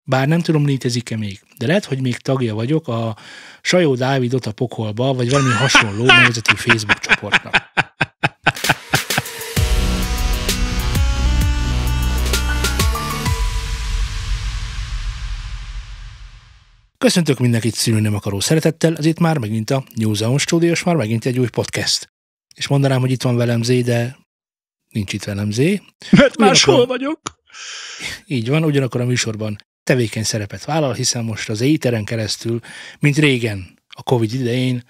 bár nem tudom, létezik-e még, de lehet, hogy még tagja vagyok a Sajó Dávidot a pokolba, vagy valami hasonló nevezetű Facebook csoportnak. Köszöntök mindenkit szülni akaró szeretettel, ez itt már megint a New Zealand Studios, már megint egy új podcast. És mondanám, hogy itt van velem Zé, de nincs itt velem Zé. Mert máshol vagyok. Így van, ugyanakkor a műsorban tevékeny szerepet vállal, hiszen most az éteren keresztül, mint régen a Covid idején,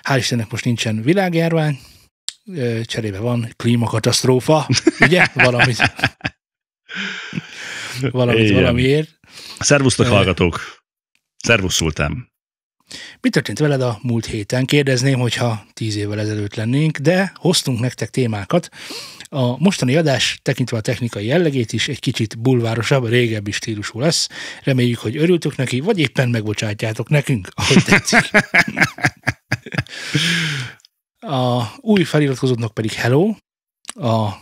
hál' Istennek most nincsen világjárvány, cserébe van klímakatasztrófa, ugye? Valamiért. Szervusztok hallgatók! Szervusz Szultán! Mi történt veled a múlt héten? Kérdezném, hogyha 10 évvel ezelőtt lennénk, de hoztunk nektek témákat. A mostani adás, tekintve a technikai jellegét is, egy kicsit bulvárosabb, régebbi stílusú lesz. Reméljük, hogy örültök neki, vagy éppen megbocsátjátok nekünk, ahogy tetszik. A új feliratkozóknak pedig hello. A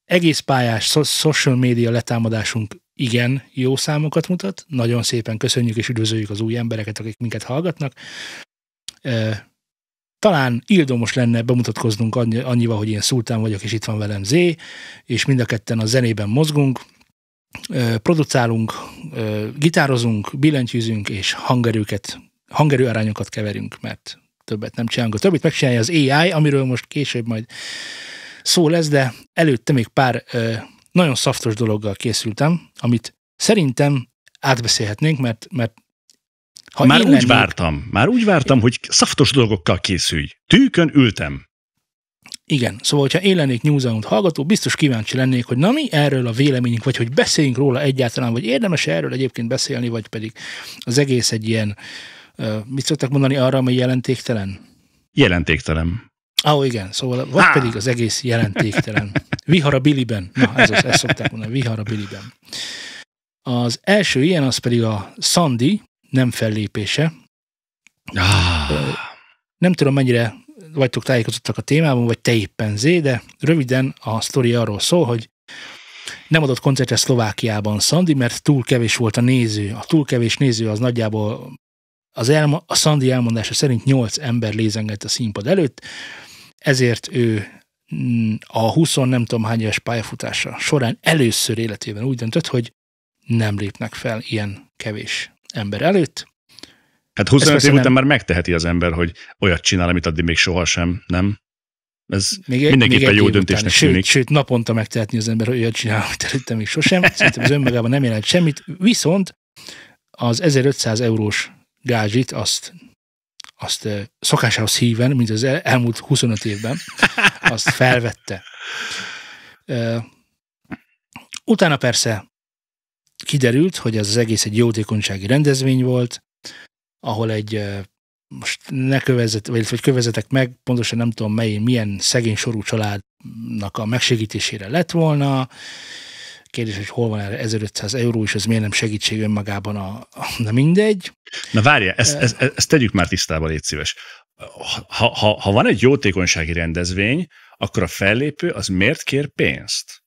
egész pályás social media letámadásunk igen jó számokat mutat. Nagyon szépen köszönjük és üdvözöljük az új embereket, akik minket hallgatnak. Talán ildomos lenne bemutatkoznunk annyival, hogy én Szultán vagyok, és itt van velem Zé, és mind a ketten a zenében mozgunk, producálunk, gitározunk, billentyűzünk, és hangerőarányokat keverünk, mert többet nem csinálunk. A többit megcsinálja az AI, amiről most később majd szó lesz, de előtte még pár nagyon szaftos dologgal készültem, amit szerintem átbeszélhetnénk, mert ha Már úgy vártam, hogy szaftos dolgokkal készülj. Tűkön ültem. Igen, szóval, hogyha én lennék New Zealand hallgató, biztos kíváncsi lennék, hogy na mi erről a véleményünk, vagy hogy beszéljünk róla egyáltalán, vagy érdemes erről egyébként beszélni, vagy pedig az egész egy ilyen, mit szoktak mondani arra, ami jelentéktelen? Jelentéktelen. Igen, szóval, vagy pedig az egész jelentéktelen. Vihar a biliben. Na, ezt szokták mondani, vihar a biliben. Az első ilyen, az pedig a Sandy nem fellépése. Nem tudom, mennyire vagytok tájékozottak a témában, vagy te éppen Zé, de röviden a sztori arról szól, hogy nem adott koncertre Szlovákiában Sandy, mert túl kevés volt a néző. A túl kevés néző az nagyjából a Sandy elmondása szerint 8 ember lézengett a színpad előtt, ezért ő a 20 nem tudom hány éves pályafutása során először életében úgy döntött, hogy nem lépnek fel ilyen kevés ember előtt. Hát 25 év után már megteheti az ember, hogy olyat csinál, amit addig még sohasem, nem? Ez mindenképpen jó döntésnek tűnik. Sőt, naponta megtehetni az ember, hogy olyat csinál, amit előtte még sosem. Szerintem az önmagában nem jelent semmit, viszont az 1500 eurós gázsit azt szokásához híven, mint az elmúlt 25 évben, azt felvette. Utána persze kiderült, hogy ez az egész egy jótékonysági rendezvény volt, ahol most vagy kövezzetek meg, pontosan nem tudom milyen szegény sorú családnak a megsegítésére lett volna. Kérdés, hogy hol van erre 1500 euró, és ez miért nem segítség önmagában na mindegy. Na várjál, ezt tegyük már tisztába, légy szíves. Ha van egy jótékonysági rendezvény, akkor a fellépő az miért kér pénzt?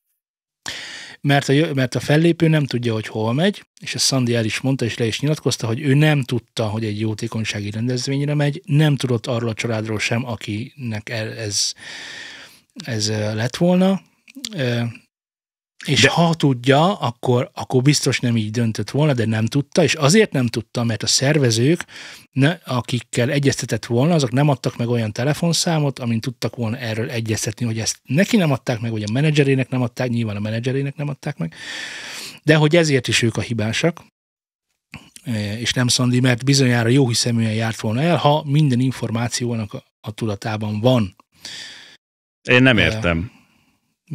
Mert a fellépő nem tudja, hogy hol megy, és a Sandy el is mondta, és le is nyilatkozta, hogy ő nem tudta, hogy egy jótékonysági rendezvényre megy, nem tudott arról a családról sem, akinek ez lett volna. És ha tudja, akkor biztos nem így döntött volna, de nem tudta, és azért nem tudta, mert a szervezők, akikkel egyeztetett volna, azok nem adtak meg olyan telefonszámot, amint tudtak volna erről egyeztetni, hogy ezt neki nem adták meg, vagy a menedzserének nem adták, nyilván a menedzserének nem adták meg, de hogy ezért is ők a hibásak, és nem Sandy, mert bizonyára jóhiszeműen járt volna el, ha minden információnak a tudatában van. Én nem értem.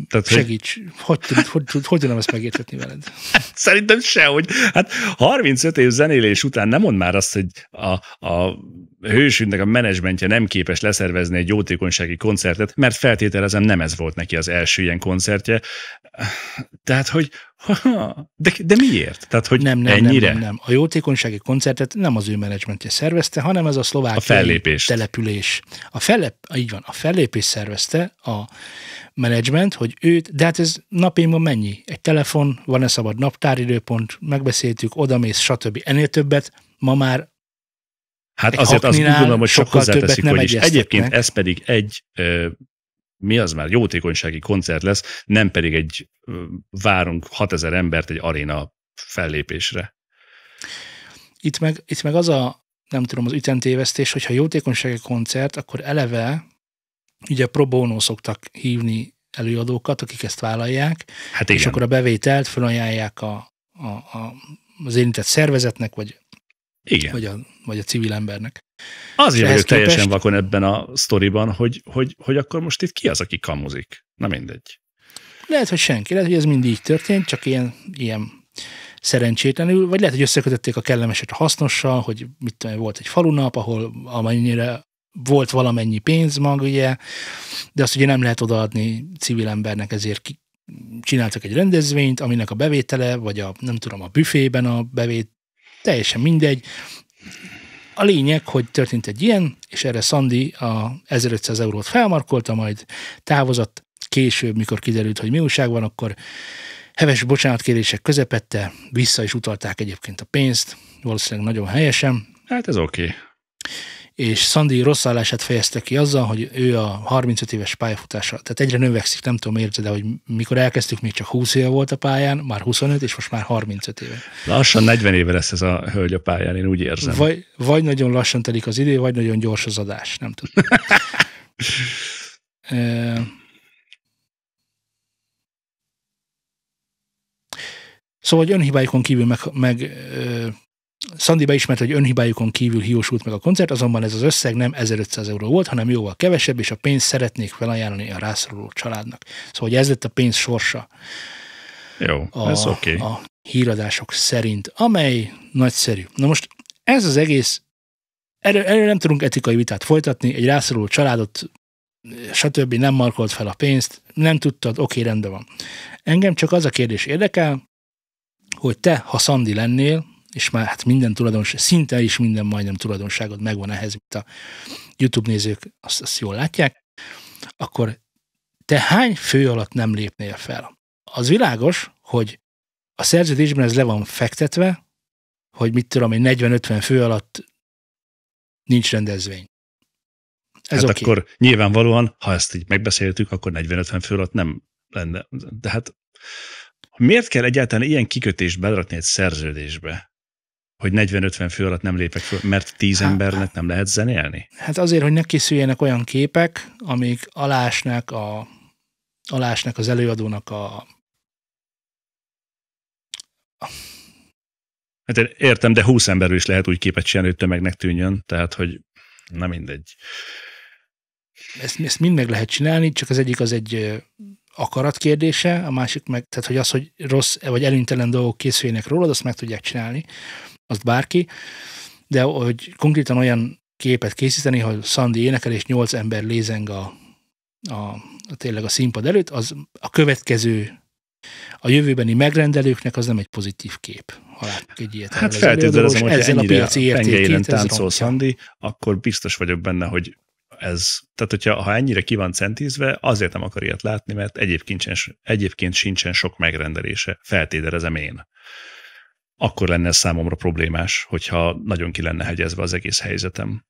Tehát, segíts, hogy tudom ezt megértetni veled? Szerintem sehogy. Hát 35 év zenélés után nem mond már azt, hogy a hősünknek a menedzsmentje nem képes leszervezni egy jótékonysági koncertet, mert feltételezem nem ez volt neki az első ilyen koncertje. Tehát, De miért? Tehát, hogy ennyire? Nem. A jótékonysági koncertet nem az ő menedzsmentje szervezte, hanem ez a szlovákiai település. Így van, a fellépést szervezte a menedzsment, hogy őt, de hát ez napjainkban mennyi? Egy telefon, van-e szabad naptáridőpont, megbeszéltük, odamész, stb. Ennél többet ma már hát azért azt gondolom, hogy sok hozzáteszik, hogy is. Egyébként ez pedig egy mi az már jótékonysági koncert lesz, nem pedig várunk 6000 embert egy aréna fellépésre. Itt meg az nem tudom, az ütemtévesztés, hogyha jótékonysági koncert, akkor eleve ugye pro bono szoktak hívni előadókat, akik ezt vállalják, hát és akkor a bevételt felajánlják az érintett szervezetnek, vagy a civil embernek. Azért vagyok teljesen vakon ebben a sztoriban, hogy akkor most itt ki az, aki kamuzik? Na mindegy. Lehet, hogy senki. Lehet, hogy ez mindig így történt, csak ilyen szerencsétlenül, vagy lehet, hogy összekötötték a kellemeset a hasznossal, hogy mit tudom, volt egy falunap, ahol amennyire volt valamennyi pénzmag, ugye, de azt ugye nem lehet odaadni civil embernek, ezért csináltak egy rendezvényt, aminek a bevétele, vagy a büfében a teljesen mindegy. A lényeg, hogy történt egy ilyen, és erre Szandi a 1500 eurót felmarkolta, majd távozott. Később, mikor kiderült, hogy mi újság van, akkor heves bocsánatkérések közepette vissza is utalták egyébként a pénzt, valószínűleg nagyon helyesen. Hát ez oké. És Szandi rossz állását fejezte ki azzal, hogy ő a 35 éves pályafutása, tehát egyre növekszik, nem tudom miért, de hogy mikor elkezdtük, még csak 20 éve volt a pályán, már 25, és most már 35 éve. Lassan 40 éve lesz ez a hölgy a pályán, én úgy érzem. Vagy nagyon lassan telik az idő, vagy nagyon gyors az adás, nem tudom. Szóval, hogy önhibájukon kívül Szandi beismerte, hogy önhibájukon kívül hiúsult meg a koncert, azonban ez az összeg nem 1500 euró volt, hanem jóval kevesebb, és a pénzt szeretnék felajánlani a rászoruló családnak. Szóval, hogy ez lett a pénz sorsa. Jó, ez oké. A híradások szerint, amely nagyszerű. Na most ez az egész, erről nem tudunk etikai vitát folytatni, egy rászoruló családot, stb. Nem markolt fel a pénzt, nem tudtad, oké, rendben van. Engem csak az a kérdés érdekel, hogy te, ha Szandi lennél, és már hát minden tulajdonság, szinte is minden majdnem tulajdonságod megvan ehhez, mint a YouTube nézők azt jól látják, akkor te hány fő alatt nem lépnél fel? Az világos, hogy a szerződésben ez le van fektetve, hogy mit tudom én, 40-50 fő alatt nincs rendezvény. Ez hát okay. Akkor nyilvánvalóan, ha ezt így megbeszéltük, akkor 40-50 fő alatt nem lenne. De hát miért kell egyáltalán ilyen kikötést berakni egy szerződésbe, hogy 40-50 fő alatt nem lépek föl, mert 10 embernek nem lehet zenélni? Hát azért, hogy ne készüljenek olyan képek, amik alásnak az előadónak Hát én értem, de 20 emberről is lehet úgy képet csinálni, hogy tömegnek tűnjön, tehát, hogy na mindegy. Ezt mind meg lehet csinálni, csak az egyik az egy akarat kérdése, a másik meg, tehát hogy az, hogy rossz vagy előnytelen dolgok készüljenek rólad, azt meg tudják csinálni, azt bárki, de hogy konkrétan olyan képet készíteni, hogy Szandi énekel és 8 ember lézeng tényleg a színpad előtt, az a következő, a jövőbeni megrendelőknek az nem egy pozitív kép, ha látjuk egy ilyet. Hát feltételezem, hogy ennyire pengeilen táncol Szandi, akkor biztos vagyok benne, hogy tehát ha ennyire ki van centízve, azért nem akar ilyet látni, mert egyébként sincsen sok megrendelése, feltételezem én. Akkor lenne ez számomra problémás, hogyha nagyon ki lenne hegyezve az egész helyzetem.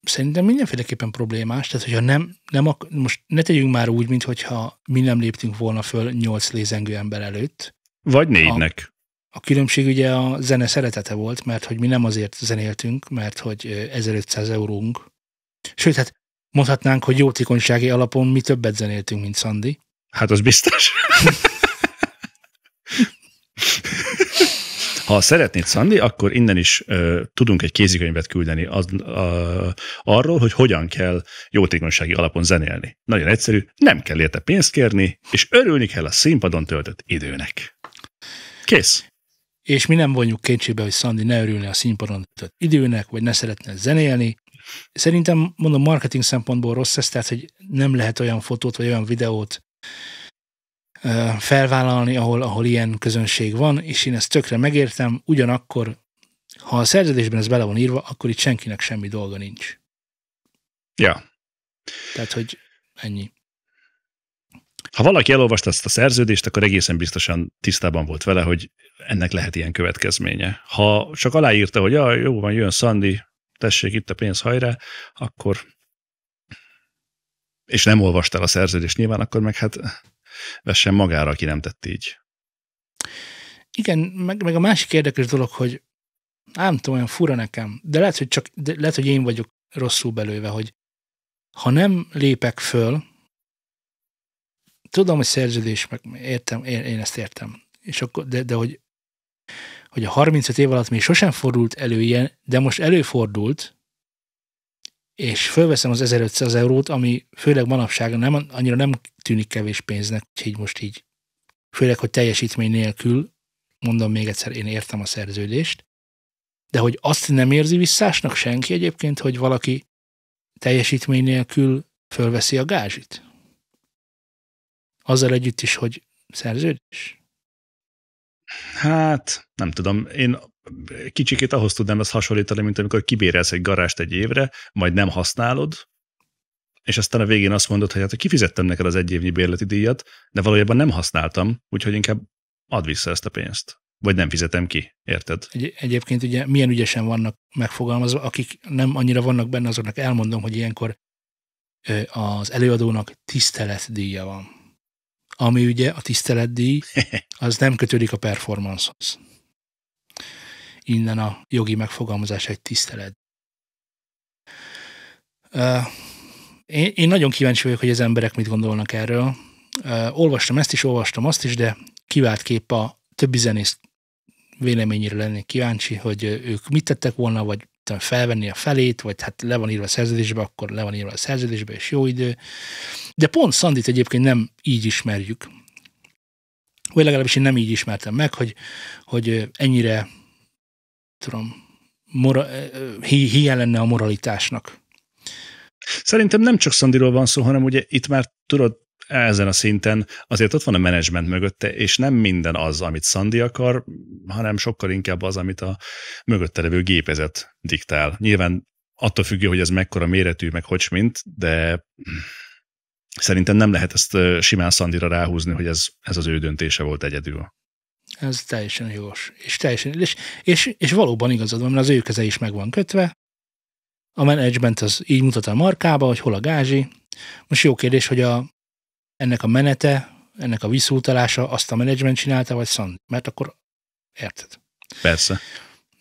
Szerintem mindenféleképpen problémás, tehát hogyha most ne tegyünk már úgy, mintha mi nem léptünk volna föl 8 lézengő ember előtt. Vagy 4-nek. A különbség ugye a zene szeretete volt, mert hogy mi nem azért zenéltünk, mert hogy 1500 eurónk. Sőt, hát mondhatnánk, hogy jótékonysági alapon mi többet zenéltünk, mint Szandi. Hát az biztos. Ha szeretnéd, Szandi, akkor innen is tudunk egy kézikönyvet küldeni arról, hogy hogyan kell jótékonysági alapon zenélni. Nagyon egyszerű, nem kell érte pénzt kérni, és örülni kell a színpadon töltött időnek. Kész. És mi nem vonjuk kétségbe, hogy Szandi ne örülne a színpadon töltött időnek, vagy ne szeretne zenélni. Szerintem, mondom, marketing szempontból rossz ez, tehát, hogy nem lehet olyan fotót, vagy olyan videót felvállalni, ahol ilyen közönség van, és én ezt tökre megértem, ugyanakkor, ha a szerződésben ez bele van írva, akkor itt senkinek semmi dolga nincs. Ja. Tehát, hogy ennyi. Ha valaki elolvasta ezt a szerződést, akkor egészen biztosan tisztában volt vele, hogy ennek lehet ilyen következménye. Ha csak aláírta, hogy jó van, jön Sandy, tessék itt a pénz, hajrá, akkor és nem olvastál a szerződést nyilván, akkor meg hát vessen magára, aki nem tett így. Igen, meg a másik érdekes dolog, hogy nem tudom, olyan fura nekem, de lehet, hogy én vagyok rosszul belőve, hogy ha nem lépek föl, tudom, hogy szerződés, meg értem, én ezt értem, és akkor, de hogy a 35 év alatt még sosem fordult elő ilyen, de most előfordult, és fölveszem az 1500 eurót, ami főleg manapság annyira nem tűnik kevés pénznek, úgyhogy most így, főleg, hogy teljesítmény nélkül, mondom még egyszer, én értem a szerződést, de hogy azt nem érzi visszásnak senki egyébként, hogy valaki teljesítmény nélkül fölveszi a gázsit? Azzal együtt is, hogy szerződés? Hát, nem tudom, én kicsikét ahhoz tudnám ezt hasonlítani, mint amikor kibérelsz egy garást egy évre, majd nem használod, és aztán a végén azt mondod, hogy hát kifizettem neked az egy évnyi bérleti díjat, de valójában nem használtam, úgyhogy inkább add vissza ezt a pénzt. Vagy nem fizetem ki, érted? Egyébként ugye milyen ügyesen vannak megfogalmazva, akik nem annyira vannak benne, azoknak elmondom, hogy ilyenkor az előadónak tiszteletdíja van. Ami ugye a tiszteletdíj, az nem kötődik a performance-hoz. Innen a jogi megfogalmazás egy tisztelet. Én nagyon kíváncsi vagyok, hogy az emberek mit gondolnak erről. Olvastam ezt is, olvastam azt is, de kiváltképp a többi zenész véleményére lennék kíváncsi, hogy ők mit tettek volna, vagy felvenni a felét, vagy hát le van írva a szerződésbe, akkor le van írva a szerződésbe, és jó idő. De pont Sandit egyébként nem így ismerjük. Vagy legalábbis én nem így ismertem meg, hogy ennyire tudom, hiány lenne a moralitásnak. Szerintem nem csak Sandyról van szó, hanem ugye itt már tudod, ezen a szinten azért ott van a menedzsment mögötte, és nem minden az, amit Sandy akar, hanem sokkal inkább az, amit a mögötte levő gépezet diktál. Nyilván attól függő, hogy ez mekkora méretű, meg hogy mint, de szerintem nem lehet ezt simán Sandyra ráhúzni, hogy ez az ő döntése volt egyedül. Ez teljesen jogos. És valóban igazad van, mert az ő keze is meg van kötve. A menedzsment az így mutat a markába, hogy hol a gázsi. Most jó kérdés, hogy ennek a menete, ennek a visszautalása azt a menedzsment csinálta, vagy Sandy? Mert akkor érted? Persze.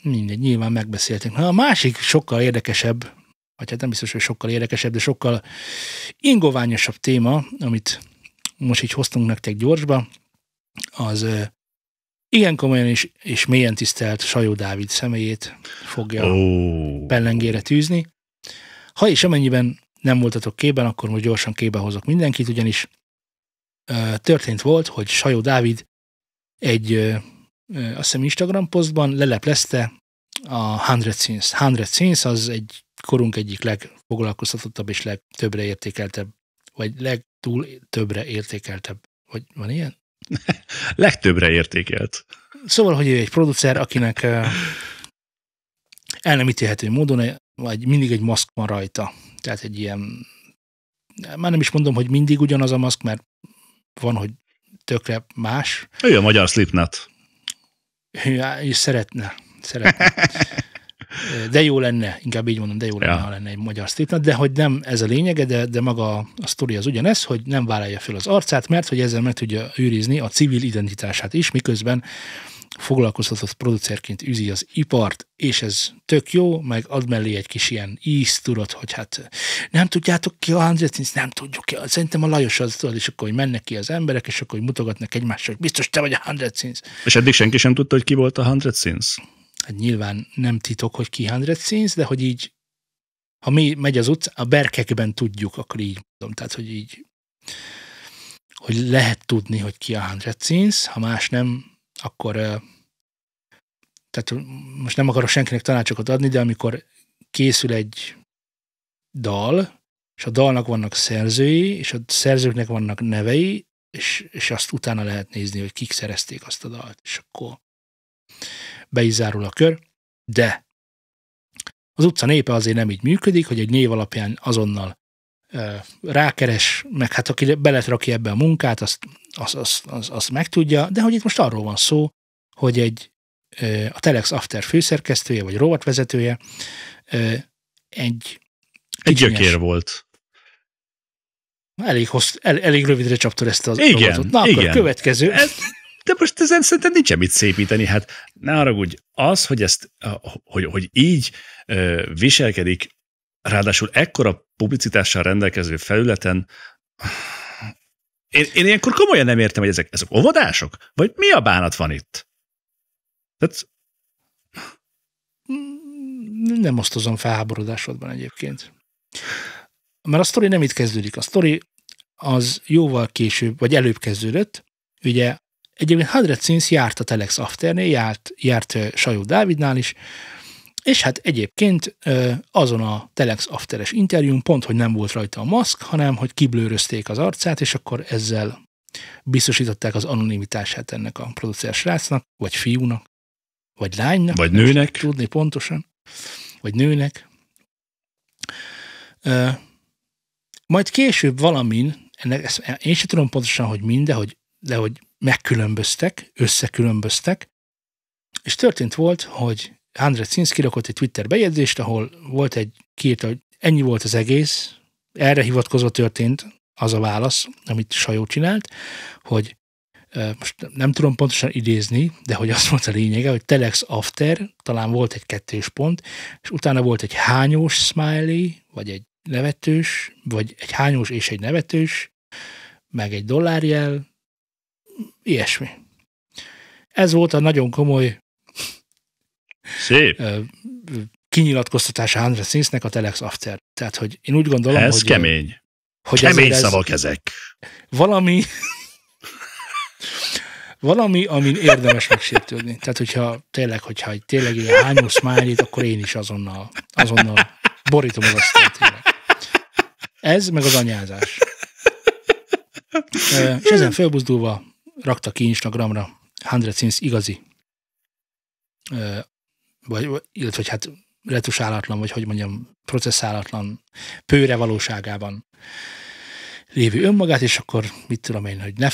Mindegy, nyilván megbeszéltünk. A másik sokkal érdekesebb, vagy hát nem biztos, hogy sokkal érdekesebb, de sokkal ingoványosabb téma, amit most így hoztunk nektek gyorsba, az igen komolyan és mélyen tisztelt Sajó Dávid személyét fogja pellengére tűzni. Ha és amennyiben nem voltatok képben, akkor most gyorsan képbe hozok mindenkit, ugyanis történt volt, hogy Sajó Dávid egy azt hiszem Instagram posztban leleplezte a 100 Scenes. 100 Scenes az egy korunk egyik legfoglalkoztatottabb és legtöbbre értékeltebb, vagy legtúl többre értékeltebb. Vagy van ilyen? Legtöbbre értékelt. Szóval, hogy ő egy producer, akinek el nem ítélhető módon vagy mindig egy maszk van rajta. Tehát egy ilyen, már nem is mondom, hogy mindig ugyanaz a maszk, mert van, hogy tökre más. Ő a magyar Slipknot. És szeretne. De jó lenne, inkább így mondom, de jó lenne, ha lenne egy magyar Slipknot, de hogy nem ez a lényege, de maga a sztori az ugyanez, hogy nem vállalja fel az arcát, mert hogy ezzel meg tudja őrizni a civil identitását is, miközben foglalkoztatott producerként űzi az ipart, és ez tök jó, meg ad mellé egy kis ilyen ízt, tudod, hogy hát nem tudjátok ki a 100 Scenes, nem tudjuk ki, szerintem a Lajos az, tudod, és akkor hogy mennek ki az emberek, és akkor hogy mutogatnak egymásra, hogy biztos te vagy a 100 Scenes. És eddig senki sem tudta, hogy ki volt a 100 Scenes? Hát nyilván nem titok, hogy ki 100 Scenes, de hogy így, ha megy az utca, a berkekben tudjuk, akkor így mondom, tehát hogy így, hogy lehet tudni, hogy ki a 100 Scenes, ha más nem, akkor tehát most nem akarok senkinek tanácsokat adni, de amikor készül egy dal, és a dalnak vannak szerzői, és a szerzőknek vannak nevei, és azt utána lehet nézni, hogy kik szerezték azt a dalt, és akkor be is zárul a kör, de az utca népe azért nem így működik, hogy egy név alapján azonnal rákeres, meg hát aki beletrakja ebbe a munkát, azt megtudja, de hogy itt most arról van szó, hogy a Telex After főszerkesztője, vagy rovatvezetője egy gyökér volt. Elég rövidre csaptad ezt az igen, rovatot. Na, akkor következő. De most ezen szerintem nincs mit szépíteni. Hát ne haragudj, az, hogy hogy így viselkedik, ráadásul ekkora publicitással rendelkező felületen, én ilyenkor komolyan nem értem, hogy ezek óvodások? Vagy mi a bánat van itt? Tehát... Nem osztozom felháborodásodban egyébként. Mert a sztori nem itt kezdődik. A sztori az jóval később, vagy előbb kezdődött. Ugye egyébként 100 Sins járt a Telex Afternél, járt Sajó Dávidnál is, és hát egyébként azon a Telex Afteres interjún pont, hogy nem volt rajta a maszk, hanem hogy kiblőrözték az arcát, és akkor ezzel biztosították az anonimitását ennek a producer srácnak, vagy fiúnak, vagy lánynak. Vagy nőnek. Tudni pontosan. Vagy nőnek. Majd később valamin, én sem tudom pontosan, hogy de hogy megkülönböztek, összekülönböztek, és történt volt, hogy 100 Sins kirakott egy Twitter bejegyzést, ahol volt kiírta, hogy ennyi volt az egész, erre hivatkozva történt az a válasz, amit Sajó csinált, hogy most nem tudom pontosan idézni, de hogy az volt a lényege, hogy Telex After, talán volt egy 2 pont, és utána volt egy hányós smiley, vagy egy nevetős, vagy egy hányós és egy nevetős, meg egy dollárjel, ilyesmi. Ez volt a nagyon komoly szép kinyilatkoztatása 100 Sinsnek a Telex After. Tehát, hogy én úgy gondolom, ez hogy... kemény. Hogy kemény szavak ezek. Valami, amin érdemes megsértődni. Tehát, hogyha tényleg ilyen hányos smiley-t, akkor én is azonnal borítom az asztalt. Ez, meg az anyázás. És ezen felbuzdulva rakta ki Instagramra 100 Sins igazi, illetve hát retusálatlan, vagy hogy mondjam, processzálatlan, pőre valóságában lévő önmagát, és akkor mit tudom én, hogy ne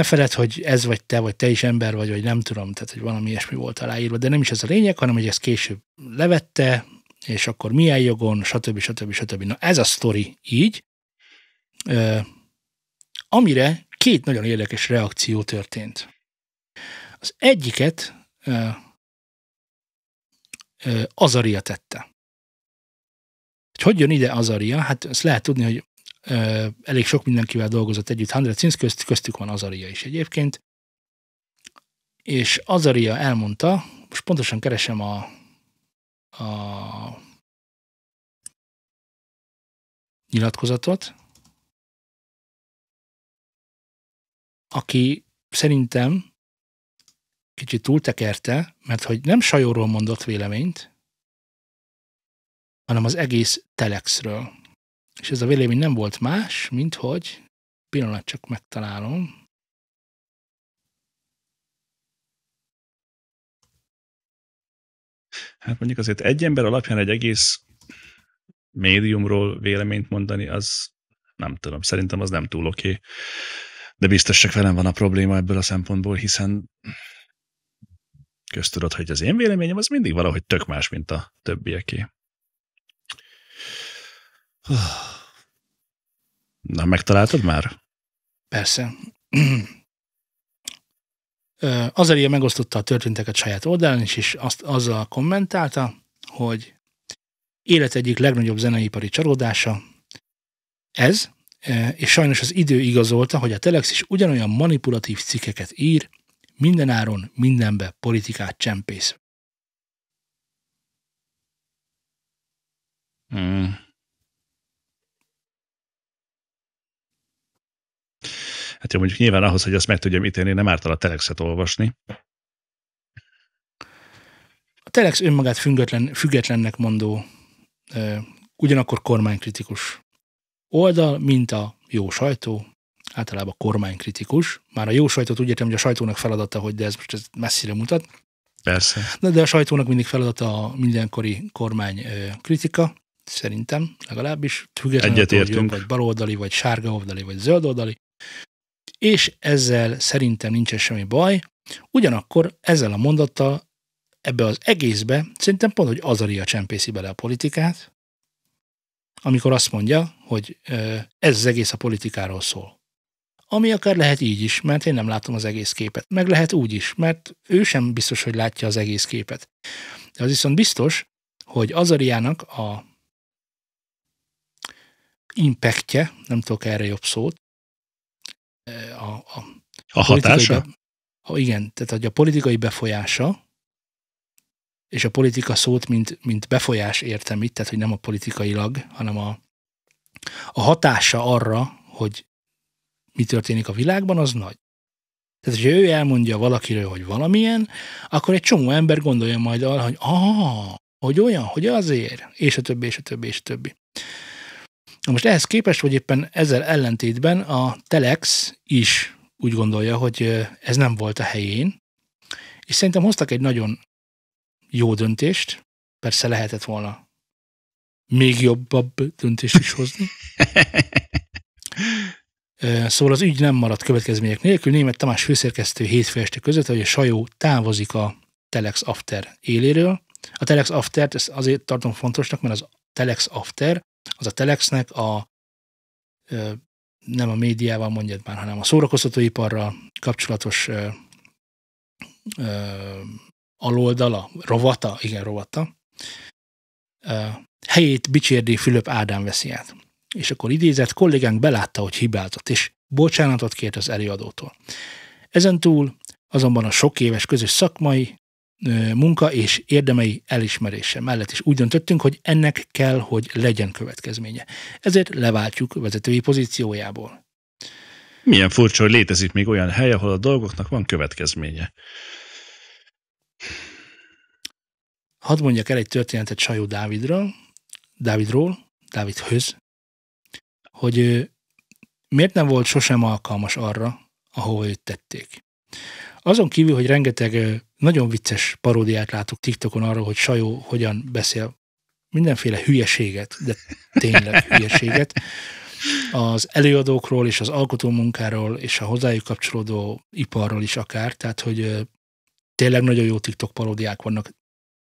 feled, hogy ez vagy te is ember vagy nem tudom, tehát hogy valami ilyesmi volt aláírva, de nem is ez a lényeg, hanem hogy ezt később levette, és akkor milyen jogon, stb. Na ez a sztori így, amire 2 nagyon érdekes reakció történt. Az egyiket Azaria tette. Hogy jön ide Azaria? Hát ezt lehet tudni, hogy elég sok mindenkivel dolgozott együtt 100 Sins, köztük van Azaria is egyébként, és Azaria elmondta, most pontosan keresem a nyilatkozatot, aki szerintem kicsit túltekerte, mert hogy nem Sajóról mondott véleményt, hanem az egész Telexről. És ez a vélemény nem volt más, mint hogy, pillanat, csak megtalálom. Hát mondjuk azért egy ember alapján egy egész médiumról véleményt mondani, az nem tudom, szerintem az nem túl oké. De biztos csak velem van a probléma ebből a szempontból, hiszen köztudod, hogy az én véleményem az mindig valahogy tök más, mint a többieké. Na, megtaláltad már? Persze. Azaria megosztotta a történteket saját oldalán is, és azzal kommentálta, hogy élet egyik legnagyobb zeneipari csalódása ez, és sajnos az idő igazolta, hogy a Telex is ugyanolyan manipulatív cikkeket ír, mindenáron, mindenbe politikát csempész. Hát jó, mondjuk nyilván ahhoz, hogy azt meg tudjam ítélni, nem ártal a Telexet olvasni. A Telex önmagát függetlennek mondó, ugyanakkor kormánykritikus oldal, mint a jó sajtó, általában kormánykritikus. Már a jó sajtót úgy értem, hogy a sajtónak feladata, hogy de ez most ez messzire mutat. Persze. De a sajtónak mindig feladata a mindenkori kormány kritika, szerintem legalábbis, függetlenül attól, hogy jobb, vagy baloldali, vagy sárgaoldali, vagy zöldoldali. És ezzel szerintem nincsen semmi baj. Ugyanakkor ezzel a mondattal ebbe az egészbe szerintem pont, hogy Azaria csempészi bele a politikát, amikor azt mondja, hogy ez az egész a politikáról szól. Ami akár lehet így is, mert én nem látom az egész képet. Meg lehet úgy is, mert ő sem biztos, hogy látja az egész képet. De az viszont biztos, hogy Azariának a impactje, nem tudok erre jobb szót, a hatása? Igen, tehát hogy a politikai befolyása, és a politika szót, mint befolyás értem itt, tehát hogy nem a politikailag, hanem a hatása arra, hogy mi történik a világban, az nagy. Tehát, hogyha ő elmondja valakiről, hogy valamilyen, akkor egy csomó ember gondolja majd arra, hogy hogy olyan, hogy azért, és a többi, és a többi, és a többi. Na most ehhez képest, hogy éppen ezzel ellentétben a Telex is úgy gondolja, hogy ez nem volt a helyén, és szerintem hoztak egy nagyon jó döntést, persze lehetett volna még jobb döntést is hozni. Szóval az ügy nem maradt következmények nélkül. Németh Tamás főszerkesztő hétfő este között, hogy a Sajó távozik a Telex After éléről. A Telex Aftert ezt azért tartom fontosnak, mert az Telex After az a Telexnek nem a médiával mondjad már, hanem a szórakoztatóiparral kapcsolatos aloldala, rovata, helyét Bicsérdi Fülöp Ádám veszi át. És akkor idézett, kollégánk belátta, hogy hibázott, és bocsánatot kért az előadótól. Ezentúl azonban a sok éves közös szakmai munka és érdemei elismerése mellett is úgy döntöttünk, hogy ennek kell, hogy legyen következménye. Ezért leváltjuk vezetői pozíciójából. Milyen furcsa, hogy létezik még olyan hely, ahol a dolgoknak van következménye. Hadd mondjak el egy történetet Sajó Dávidhöz, hogy miért nem volt sosem alkalmas arra, ahova őt tették. Azon kívül, hogy rengeteg nagyon vicces paródiát látok TikTokon arra, hogy Sajó hogyan beszél mindenféle hülyeséget, de tényleg hülyeséget, az előadókról és az alkotómunkáról és a hozzájuk kapcsolódó iparról is akár, tehát hogy tényleg nagyon jó TikTok paródiák vannak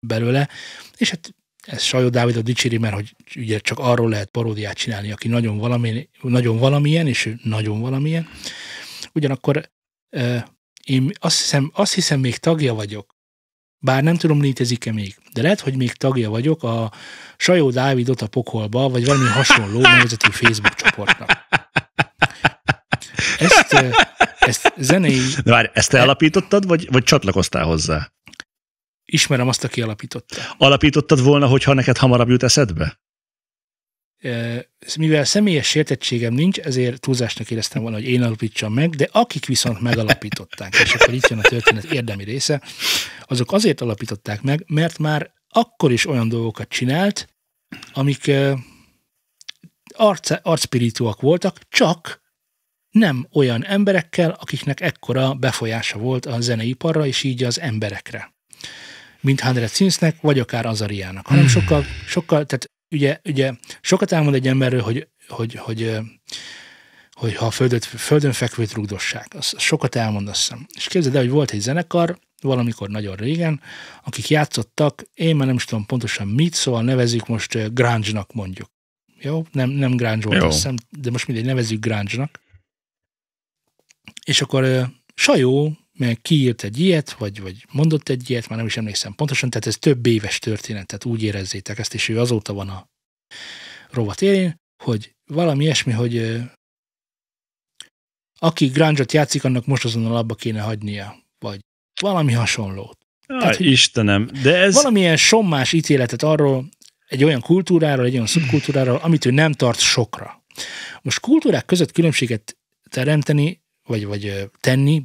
belőle, és hát ez Sajó Dávidot dicséri, mert hogy ugye csak arról lehet paródiát csinálni, aki nagyon valamilyen, és ő nagyon valamilyen. Ugyanakkor én azt hiszem még tagja vagyok, bár nem tudom, létezik-e még, de lehet, hogy még tagja vagyok a Sajó Dávidot a pokolba, vagy valami hasonló nevezetű Facebook csoportnak. Ezt zenei... De várj, ezt te alapítottad, vagy csatlakoztál hozzá? Ismerem azt, aki alapította. Alapítottad volna, hogyha neked hamarabb jut eszedbe? Mivel személyes sértettségem nincs, ezért túlzásnak éreztem volna, hogy én alapítsam meg, de akik viszont megalapították, és akkor itt jön a történet érdemi része, azok azért alapították meg, mert már akkor is olyan dolgokat csinált, amik arcspirituak voltak, csak nem olyan emberekkel, akiknek ekkora befolyása volt a zeneiparra, és így az emberekre. Mint Hundred Sinsnek, vagy akár Azariának, hanem sokkal, tehát ugye sokat elmond egy emberről, hogy ha a földön fekvőt rugdossák. Az sokat elmond, azt hiszem. És képzeld el, hogy volt egy zenekar, valamikor nagyon régen, akik játszottak, én már nem is tudom pontosan mit, szóval nevezzük most grunge-nak mondjuk. Jó? Nem grunge volt, azt hiszem, de most mindegy, nevezzük grunge-nak. És akkor Sajó meg kiírt egy ilyet, vagy mondott egy ilyet, már nem is emlékszem pontosan, tehát ez több éves történet, tehát úgy érezzétek ezt, és ő azóta van a rovat élén, hogy valami ilyesmi, hogy aki grunge-ot játszik, annak most azonnal abba kéne hagynia, vagy valami hasonlót. Tehát, Istenem, de ez... Valamilyen sommás ítéletet arról, egy olyan kultúráról, egy olyan szubkultúráról, amit ő nem tart sokra. Most kultúrák között különbséget teremteni, vagy tenni,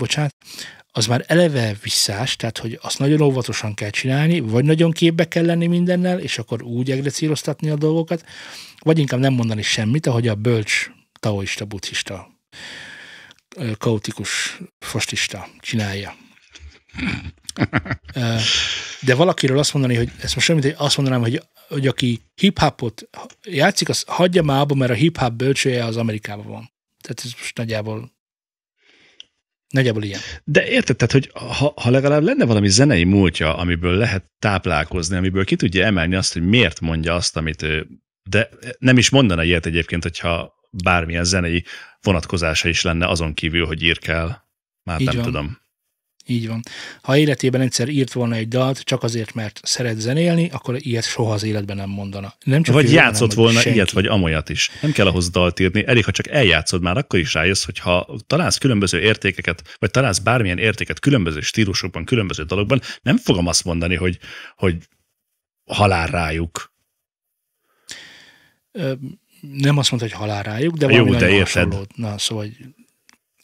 az már eleve visszás, tehát hogy azt nagyon óvatosan kell csinálni, vagy nagyon képbe kell lenni mindennel, és akkor úgy egrecíroztatni a dolgokat, vagy inkább nem mondani semmit, ahogy a bölcs taoista, buddhista kaotikus fostista csinálja. De valakiről azt mondani, hogy ezt most semmit, azt mondanám, hogy aki hip-hopot játszik, az hagyja már abba, mert a hip-hop bölcsője az Amerikában van. Tehát ez most nagyjából ilyen. De érted, tehát, hogy ha legalább lenne valami zenei múltja, amiből lehet táplálkozni, amiből ki tudja emelni azt, hogy miért mondja azt, amit ő, de nem is mondana ilyet egyébként, hogyha bármilyen zenei vonatkozása is lenne azon kívül, hogy ír kell. Már Így nem van. tudom. Így van. Ha életében egyszer írt volna egy dalt, csak azért, mert szeret zenélni, akkor ilyet soha az életben nem mondana. Nem csak Vagy ő, játszott hanem, volna senki. ilyet, vagy amolyat is. Nem kell ahhoz dalt írni, elég, ha csak eljátszod, már akkor is rájössz, hogy ha találsz különböző értékeket, vagy találsz bármilyen értéket különböző stílusokban, különböző dalokban, nem fogom azt mondani, hogy halál rájuk. Nem azt mondta, hogy halál rájuk, de Jó, valami de nagyon érted. hasonló. Na, szóval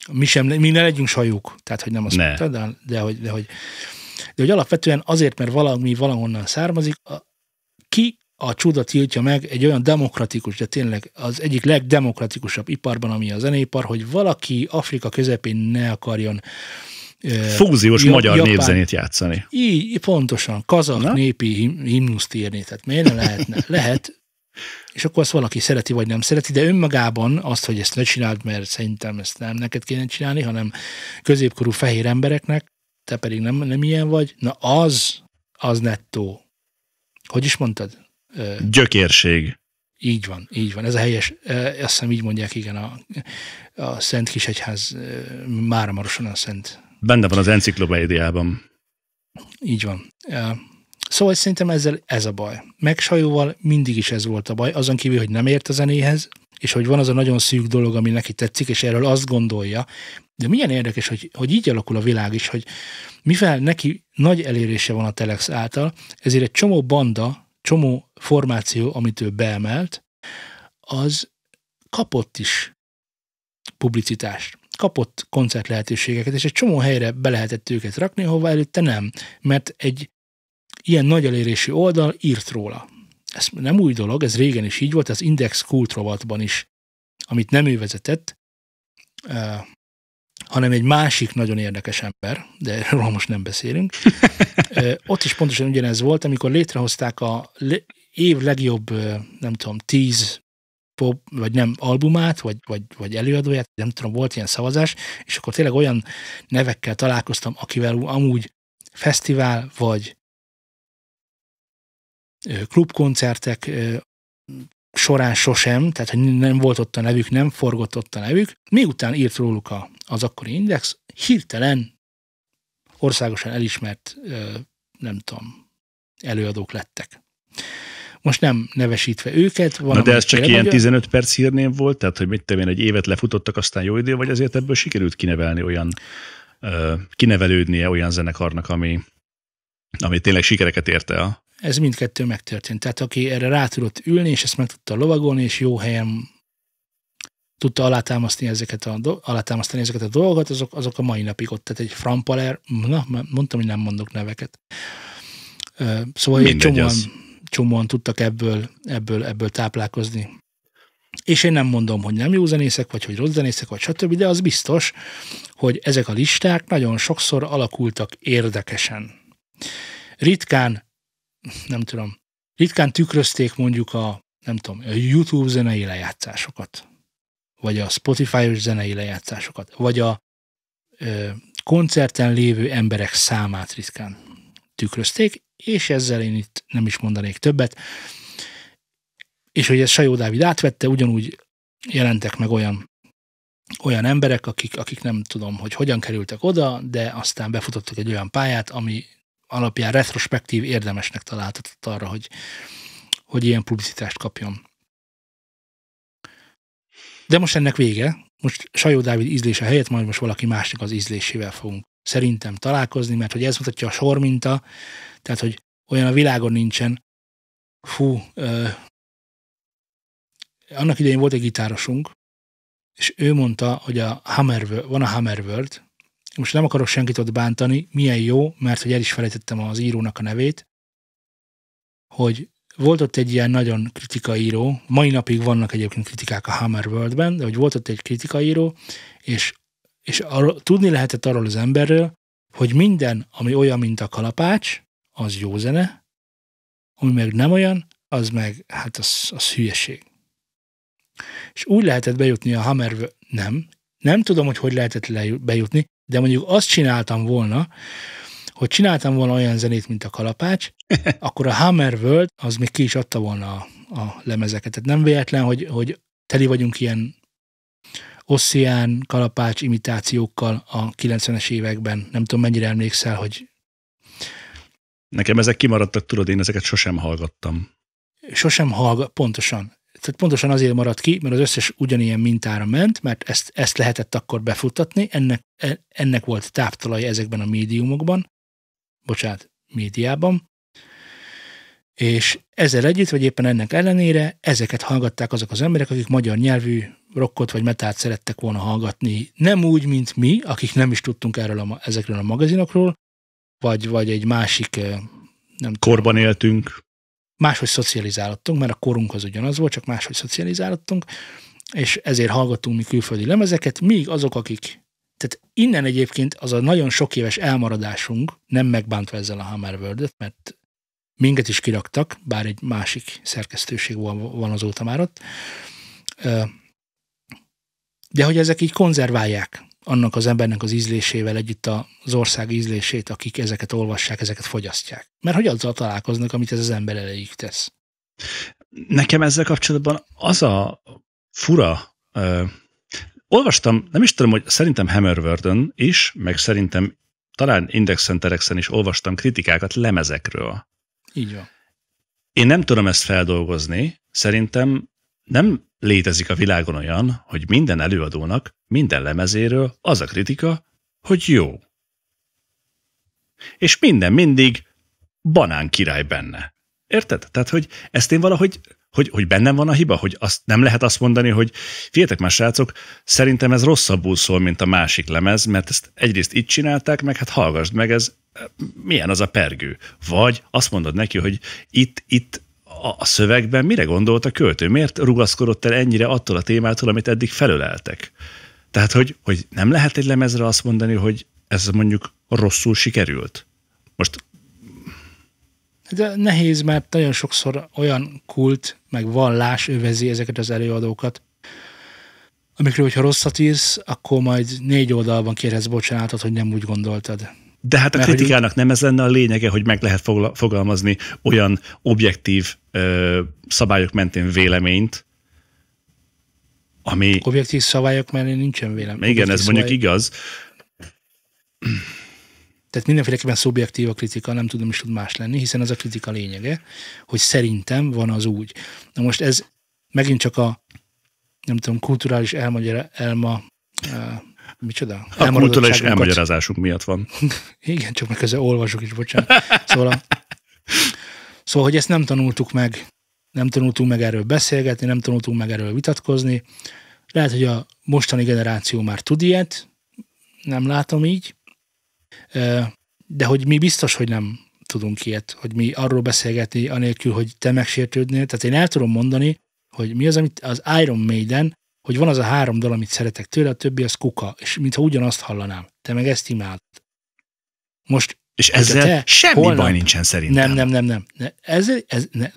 mi ne legyünk sajuk, tehát hogy nem azt Ne. mondta, de hogy alapvetően azért, mert valami valahonnan származik, ki a csuda tiltja meg egy olyan demokratikus, de tényleg az egyik legdemokratikusabb iparban, ami a zeneipar, hogy valaki Afrika közepén ne akarjon Fúziós magyar japán népzenét játszani. Így, pontosan, kazak népi himnuszt írni, tehát miért ne lehetne? Lehet, és akkor azt valaki szereti, vagy nem szereti, de önmagában azt, hogy ezt ne csináld, mert szerintem ezt nem neked kéne csinálni, hanem középkorú fehér embereknek, te pedig nem ilyen vagy, na az nettó. Hogy is mondtad? Gyökérség. Így van. Ez a helyes, azt hiszem így mondják, igen, a Szent Kisegyház, Máramaroson a Szent. Benne van az enciklopédiában. Így van. Szóval szerintem ezzel ez a baj. Meg Sajóval mindig is ez volt a baj, azon kívül, hogy nem ért a zenéhez, és hogy van az a nagyon szűk dolog, ami neki tetszik, és erről azt gondolja. De milyen érdekes, hogy így alakul a világ is, hogy mivel neki nagy elérése van a Telex által, ezért egy csomó banda, csomó formáció, amit ő beemelt, az kapott is publicitást, kapott koncert lehetőségeket, és egy csomó helyre be lehetett őket rakni, ahova előtte nem, mert egy ilyen nagy elérésű oldal írt róla. Ez nem új dolog, ez régen is így volt, az Index Kult rovatban is, amit nem ő vezetett, hanem egy másik nagyon érdekes ember, de erről most nem beszélünk. Ott is pontosan ugyanez volt, amikor létrehozták a év legjobb, nem tudom, 10 pop, vagy nem albumát, vagy előadóját, nem tudom, volt ilyen szavazás, és akkor tényleg olyan nevekkel találkoztam, akivel amúgy fesztivál, vagy klubkoncertek során sosem, tehát hogy nem volt ott a nevük, nem forgott ott a nevük, miután írt róluk az akkori Index, hirtelen országosan elismert, nem tudom, előadók lettek. Most nem nevesítve őket. Na de ez csak ilyen 15 perc hírnév volt, tehát hogy mit én, egy évet lefutottak, aztán jó idő, vagy azért ebből sikerült kinevelni olyan, kinevelődnie olyan zenekarnak, ami tényleg sikereket érte el? Ez mindkettő megtörtént. Tehát aki erre rá tudott ülni, és ezt meg tudta lovagolni, és jó helyen tudta alátámasztani ezeket a dolgokat, azok a mai napig ott. Tehát egy Frampaler, mondtam, hogy nem mondok neveket. Szóval egy csomóan tudtak ebből táplálkozni. És én nem mondom, hogy nem jó zenészek, vagy hogy rossz zenészek, vagy stb., de az biztos, hogy ezek a listák nagyon sokszor alakultak érdekesen. Ritkán tükrözték mondjuk a YouTube zenei lejátszásokat, vagy a Spotify-os zenei lejátszásokat, vagy a koncerten lévő emberek számát ritkán tükrözték, és ezzel én itt nem is mondanék többet. És hogy ezt Sajó Dávid átvette, ugyanúgy jelentek meg olyan emberek, akik nem tudom, hogy hogyan kerültek oda, de aztán befutottak egy olyan pályát, ami alapján retrospektív érdemesnek találtatott arra, hogy ilyen publicitást kapjon. De most ennek vége. Most Sajó Dávid ízlése helyett majd most valaki másnak az ízlésével fogunk szerintem találkozni, mert hogy ez mutatja a sorminta, tehát hogy olyan a világon nincsen. Annak idején volt egy gitárosunk, és ő mondta, hogy van a Hammerworld, most nem akarok senkit ott bántani, milyen jó, mert hogy el is felejtettem az írónak a nevét, hogy volt ott egy ilyen nagyon kritikaíró, mai napig vannak egyébként kritikák a Hammerworldben, de hogy volt ott egy kritikaíró, és és tudni lehetett arról az emberről, hogy minden, ami olyan, mint a kalapács, az jó zene, ami meg nem olyan, az meg, hát az hülyeség. És úgy lehetett bejutni a Hammerworld, nem tudom, hogy lehetett bejutni, de mondjuk azt csináltam volna, hogy csináltam volna olyan zenét, mint a kalapács, akkor a Hammerworld az még ki is adta volna a lemezeket. Tehát nem véletlen, hogy teli vagyunk ilyen osszián, kalapács imitációkkal a 90-es években. Nem tudom, mennyire emlékszel, hogy... Nekem ezek kimaradtak, tudod, én ezeket sosem hallgattam. Pontosan. Tehát pontosan azért maradt ki, mert az összes ugyanilyen mintára ment, mert ezt lehetett akkor befuttatni, ennek volt táptalaja ezekben a médiában, és ezzel együtt, vagy éppen ennek ellenére, ezeket hallgatták azok az emberek, akik magyar nyelvű rockot vagy metált szerettek volna hallgatni, nem úgy, mint mi, akik nem is tudtunk ezekről a magazinokról, vagy egy másik, nem korban éltünk. Máshogy szocializálódtunk, mert a korunk az ugyanaz volt, csak máshogy szocializálódtunk, és ezért hallgattunk mi külföldi lemezeket, míg azok, akik... Tehát innen egyébként az a nagyon sok éves elmaradásunk, nem megbántva ezzel a Hammerworld-et, mert minket is kiraktak, bár egy másik szerkesztőség van azóta már ott, de hogy ezek így konzerválják annak az embernek az ízlésével együtt az ország ízlését, akik ezeket olvassák, ezeket fogyasztják. Mert hogy azzal találkoznak, amit ez az ember elejéig tesz. Nekem ezzel kapcsolatban az a fura... olvastam, nem is tudom, hogy szerintem Hammerworld-ön is, meg szerintem talán Indexen, Terexen is olvastam kritikákat lemezekről. Így van. Én nem tudom ezt feldolgozni, szerintem nem létezik a világon olyan, hogy minden előadónak, minden lemezéről az a kritika, hogy jó. És minden mindig banán király benne. Érted? Tehát, hogy ezt én valahogy, hogy bennem van a hiba, hogy azt nem lehet azt mondani, hogy figyeljetek már srácok, szerintem ez rosszabbul szól, mint a másik lemez, mert ezt egyrészt itt csinálták, meg hát hallgassd meg, ez milyen az a pergő. Vagy azt mondod neki, hogy itt a szövegben mire gondolt a költő? Miért rugaszkodott el ennyire attól a témától, amit eddig felöleltek? Tehát, hogy nem lehet egy lemezre azt mondani, hogy ez mondjuk rosszul sikerült. Most... De nehéz, mert nagyon sokszor olyan kult, meg vallás övezi ezeket az előadókat, amikről, hogyha rosszat írsz, akkor majd 4 oldalban kérhetsz bocsánatot, hogy nem úgy gondoltad. De hát a kritikának nem ez lenne a lényege, hogy meg lehet fogalmazni olyan objektív szabályok mentén véleményt, ami... Objektív szabályok mentén nincsen vélemény. Igen, ez mondjuk igaz. Tehát mindenféleképpen szubjektív a kritika, nem tudom is tud más lenni, hiszen ez a kritika lényege, hogy szerintem van az úgy. Na most ez megint csak a, nem tudom, kulturális micsoda? A kulturális elmagyarázásunk miatt van. Igen, csak meg közben olvasok is, bocsánat. Szóval, hogy ezt nem tanultuk meg, nem tanultunk meg erről beszélgetni, nem tanultunk meg erről vitatkozni. Lehet, hogy a mostani generáció már tud ilyet, nem látom így, de hogy mi biztos, hogy nem tudunk ilyet, hogy mi arról beszélgetni anélkül, hogy te megsértődnél. Tehát én el tudom mondani, hogy mi az, amit az Iron Maiden, hogy van az a 3 dal, amit szeretek tőle, a többi az kuka, és mintha ugyanazt hallanám. Te meg ezt imádod. Most, és ezzel semmi baj nincsen szerintem. Nem.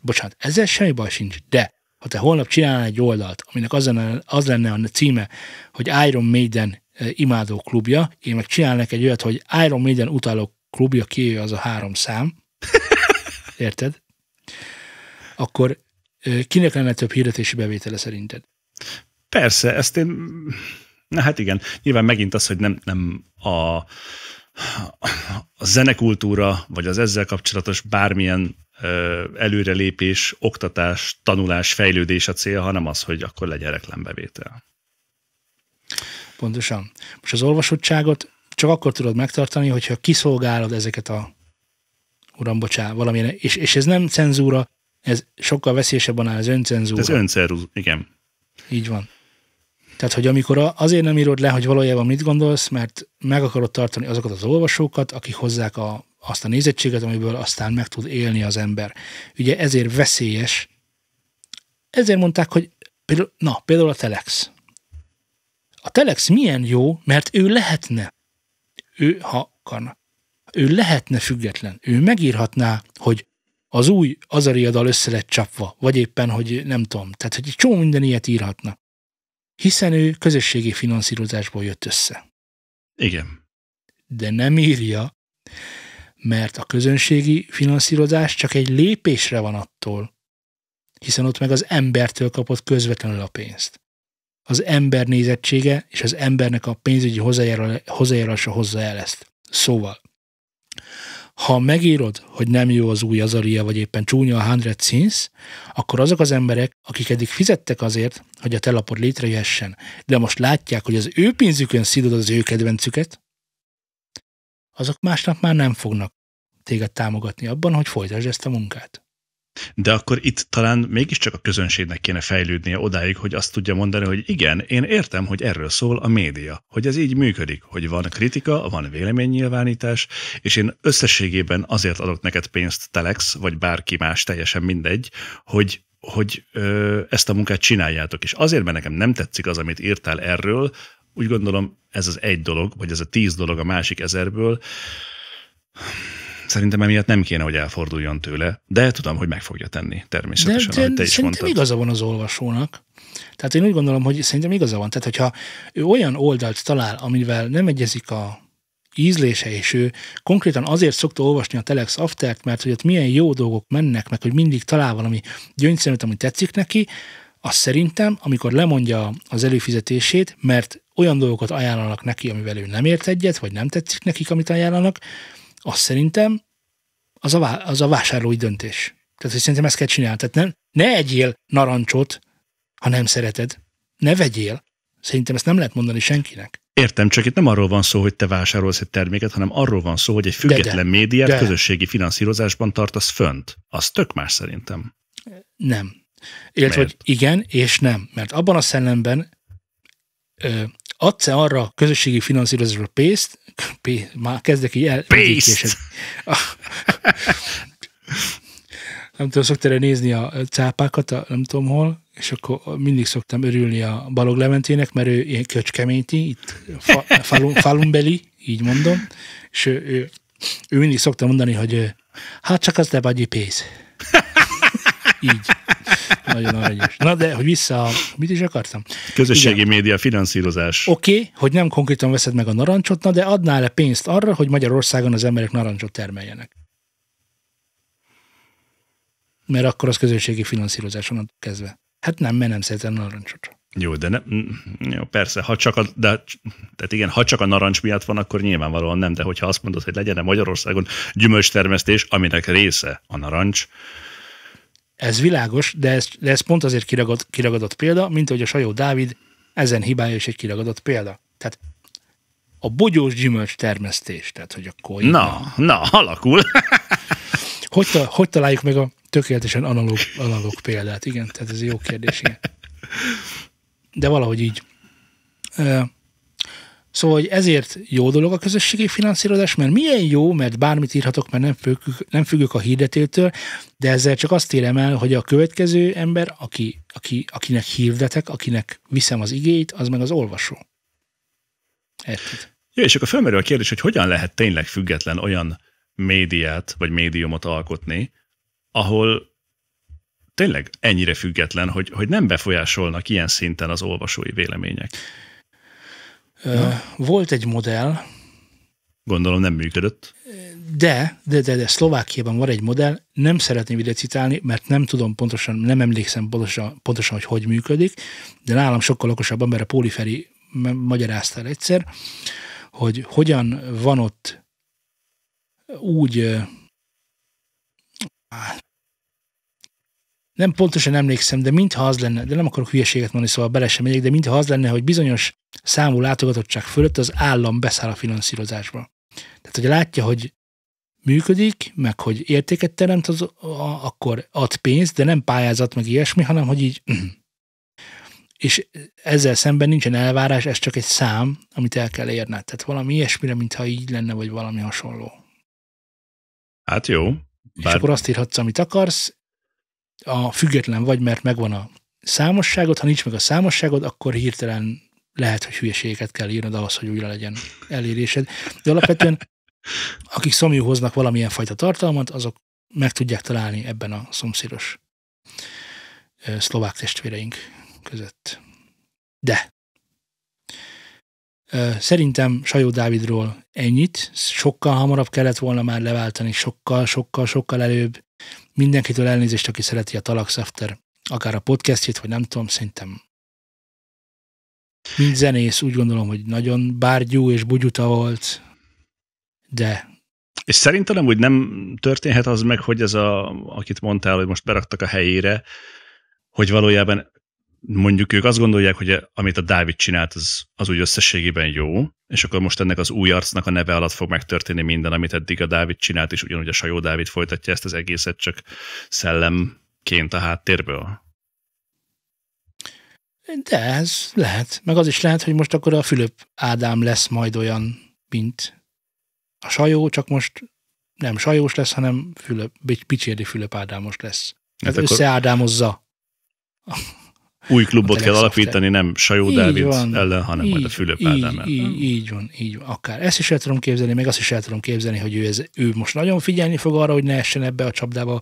Bocsánat, ezzel semmi baj sincs, de ha te holnap csinálnál egy oldalt, aminek az lenne a címe, hogy Iron Maiden imádó klubja, én meg csinálnak egy olyat, hogy Iron Maiden utáló klubja, kijöjjön az a 3 szám. Érted? Akkor kinek lenne több hirdetési bevétele szerinted? Persze, ezt én... Na hát igen, nyilván megint az, hogy nem a zenekultúra, vagy az ezzel kapcsolatos bármilyen előrelépés, oktatás, tanulás, fejlődés a cél, hanem az, hogy akkor legyen reklámbevétel. Pontosan. Most az olvasottságot csak akkor tudod megtartani, hogyha kiszolgálod ezeket a valamilyen, és ez nem cenzúra, ez sokkal veszélyesebb annál az öncenzúra. Ez öncenzúra, igen. Így van. Tehát, hogy amikor azért nem írod le, hogy valójában mit gondolsz, mert meg akarod tartani azokat az olvasókat, akik hozzák azt a nézettséget, amiből aztán meg tud élni az ember. Ugye ezért veszélyes. Ezért mondták, hogy például a Telex. A Telex milyen jó, mert ő lehetne, ha akarna, ő lehetne független. Ő megírhatná, hogy az új Azaria dal össze lett csapva, vagy éppen, hogy nem tudom, tehát hogy egy csomó minden ilyet írhatna. Hiszen ő közösségi finanszírozásból jött össze. Igen. De nem írja, mert a közönségi finanszírozás csak egy lépésre van attól, hiszen ott meg az embertől kapott közvetlenül a pénzt. Az ember nézettsége és az embernek a pénzügyi hozzájárulása hozza el ezt. Szóval, ha megírod, hogy nem jó az új Azaria, vagy éppen csúnya a 100 Sins, akkor azok az emberek, akik eddig fizettek azért, hogy a te lapod létrejöhessen, de most látják, hogy az ő pénzükön szidod az ő kedvencüket, azok másnap már nem fognak téged támogatni abban, hogy folytasd ezt a munkát. De akkor itt talán mégiscsak a közönségnek kéne fejlődnie odáig, hogy azt tudja mondani, hogy igen, én értem, hogy erről szól a média, hogy ez így működik, hogy van kritika, van véleménynyilvánítás, és én összességében azért adok neked pénzt, Telex, vagy bárki más, teljesen mindegy, hogy ezt a munkát csináljátok. És azért, mert nekem nem tetszik az, amit írtál erről, úgy gondolom, ez az egy dolog, vagy ez a 10 dolog a másik 1000-ből, szerintem emiatt nem kéne, hogy elforduljon tőle, de tudom, hogy meg fogja tenni természetesen, de ahogy te is szerintem mondtad. Igaza van az olvasónak. Tehát én úgy gondolom, hogy szerintem igaza van. Tehát, hogyha ő olyan oldalt talál, amivel nem egyezik a ízlése, és ő konkrétan azért szokta olvasni a Telex Aftert, mert hogy ott milyen jó dolgok mennek, meg hogy mindig talál valami gyöngyszemet, ami tetszik neki, azt szerintem, amikor lemondja az előfizetését, mert olyan dolgokat ajánlanak neki, amivel ő nem ért egyet, vagy nem tetszik nekik, amit ajánlanak, azt szerintem az a vásárlói döntés. Tehát, hogy szerintem ezt kell csinálni. Tehát ne egyél narancsot, ha nem szereted. Ne vegyél. Szerintem ezt nem lehet mondani senkinek. Értem, csak itt nem arról van szó, hogy te vásárolsz egy terméket, hanem arról van szó, hogy egy független médiát közösségi finanszírozásban tartasz fönt. Az tök más szerintem. Nem. Illetve, hogy igen és nem. Mert abban a szellemben adsz-e arra közösségi finanszírozásra pénzt, már kezdek így pénzt! Nem tudom, szoktál nézni a cápákat, nem tudom hol, és akkor mindig szoktam örülni a Balog Leventének, mert ő ilyen köcskeméti, itt falumbeli, így mondom, és ő mindig szokta mondani, hogy hát csak az lebagyi pénz. Így. Nagyon aranyos. Na de, hogy mit is akartam? Közösségi média finanszírozás. Oké, hogy nem konkrétan veszed meg a narancsot, na de adnál-e pénzt arra, hogy Magyarországon az emberek narancsot termeljenek? Mert akkor az közösségi finanszírozáson kezdve. Hát nem, mert nem szeretem narancsot. Jó, de jó, persze, ha csak a narancs miatt van, akkor nyilvánvalóan nem, de hogyha azt mondod, hogy legyen Magyarországon gyümölcstermesztés, aminek része a narancs. Ez világos, de ez pont azért kiragadott példa, mint hogy a Sajó Dávid ezen hibája is egy kiragadott példa. Tehát a bogyós gyümölcs termesztés, tehát hogy akkor... Na, alakul. Hogy találjuk meg a tökéletesen analóg példát? Igen, tehát ez egy jó kérdés, igen. De valahogy így. Szóval, hogy ezért jó dolog a közösségi finanszírozás, mert milyen jó, mert bármit írhatok, mert nem függök a hirdetőtől, de ezzel csak azt érem el, hogy a következő ember, akinek hirdetek, akinek viszem az igényt, az meg az olvasó. Érted? Jó, és akkor felmerül a kérdés, hogy hogyan lehet tényleg független olyan médiát, vagy médiumot alkotni, ahol tényleg ennyire független, hogy nem befolyásolnak ilyen szinten az olvasói vélemények. Volt egy modell. Gondolom nem működött. De Szlovákiában van egy modell, nem szeretném ide citálni, mert nem tudom pontosan, nem emlékszem pontosan, hogy működik, de nálam sokkal okosabban, mert a Póli Feri magyarázta el egyszer, hogy hogyan van ott úgy, nem pontosan emlékszem, de mintha az lenne, de nem akarok hülyeséget mondani, szóval bele sem megyek, de mintha az lenne, hogy bizonyos számú látogatottság fölött az állam beszáll a finanszírozásba. Tehát, hogy látja, hogy működik, meg hogy értéket teremt, akkor ad pénzt, de nem pályázat, meg ilyesmi, hanem hogy így... És ezzel szemben nincsen elvárás, ez csak egy szám, amit el kell érned. Tehát valami ilyesmire, mintha így lenne, vagy valami hasonló. Hát jó. És akkor azt írhatsz, amit akarsz, független vagy, mert megvan a számosságod, ha nincs meg a számosságod, akkor hirtelen lehet, hogy hülyeségeket kell írnod ahhoz, hogy újra legyen elérésed. De alapvetően, akik szomjú hoznak valamilyen fajta tartalmat, azok meg tudják találni ebben a szomszédos szlovák testvéreink között. De szerintem Sajó Dávidról ennyit, sokkal hamarabb kellett volna már leváltani, sokkal előbb. Mindenkitől elnézést, aki szereti a Talax After, akár a podcastjét, vagy nem tudom, szerintem mint zenész úgy gondolom, hogy nagyon bárgyú és bugyuta volt, de... És szerintem amúgy nem történhet az meg, hogy ez akit mondtál, hogy most beraktak a helyére, hogy valójában mondjuk ők azt gondolják, hogy amit a Dávid csinált, az úgy összességében jó, és akkor most ennek az új arcnak a neve alatt fog megtörténni minden, amit eddig a Dávid csinált, és ugyanúgy a Sajó Dávid folytatja ezt az egészet, csak szellemként a háttérből. De ez lehet. Meg az is lehet, hogy most akkor a Fülöp Ádám lesz majd olyan, mint a Sajó, csak most nem Sajós lesz, hanem Picsérdi Fülöp Ádámos lesz. Ez összeádámozza. Új klubot kell alapítani, nem Sajó Dávid ellen, hanem majd a Fülöp Ádám ellen. Így van. Akár ezt is el tudom képzelni, meg azt is el tudom képzelni, hogy ő most nagyon figyelni fog arra, hogy ne essen ebbe a csapdába,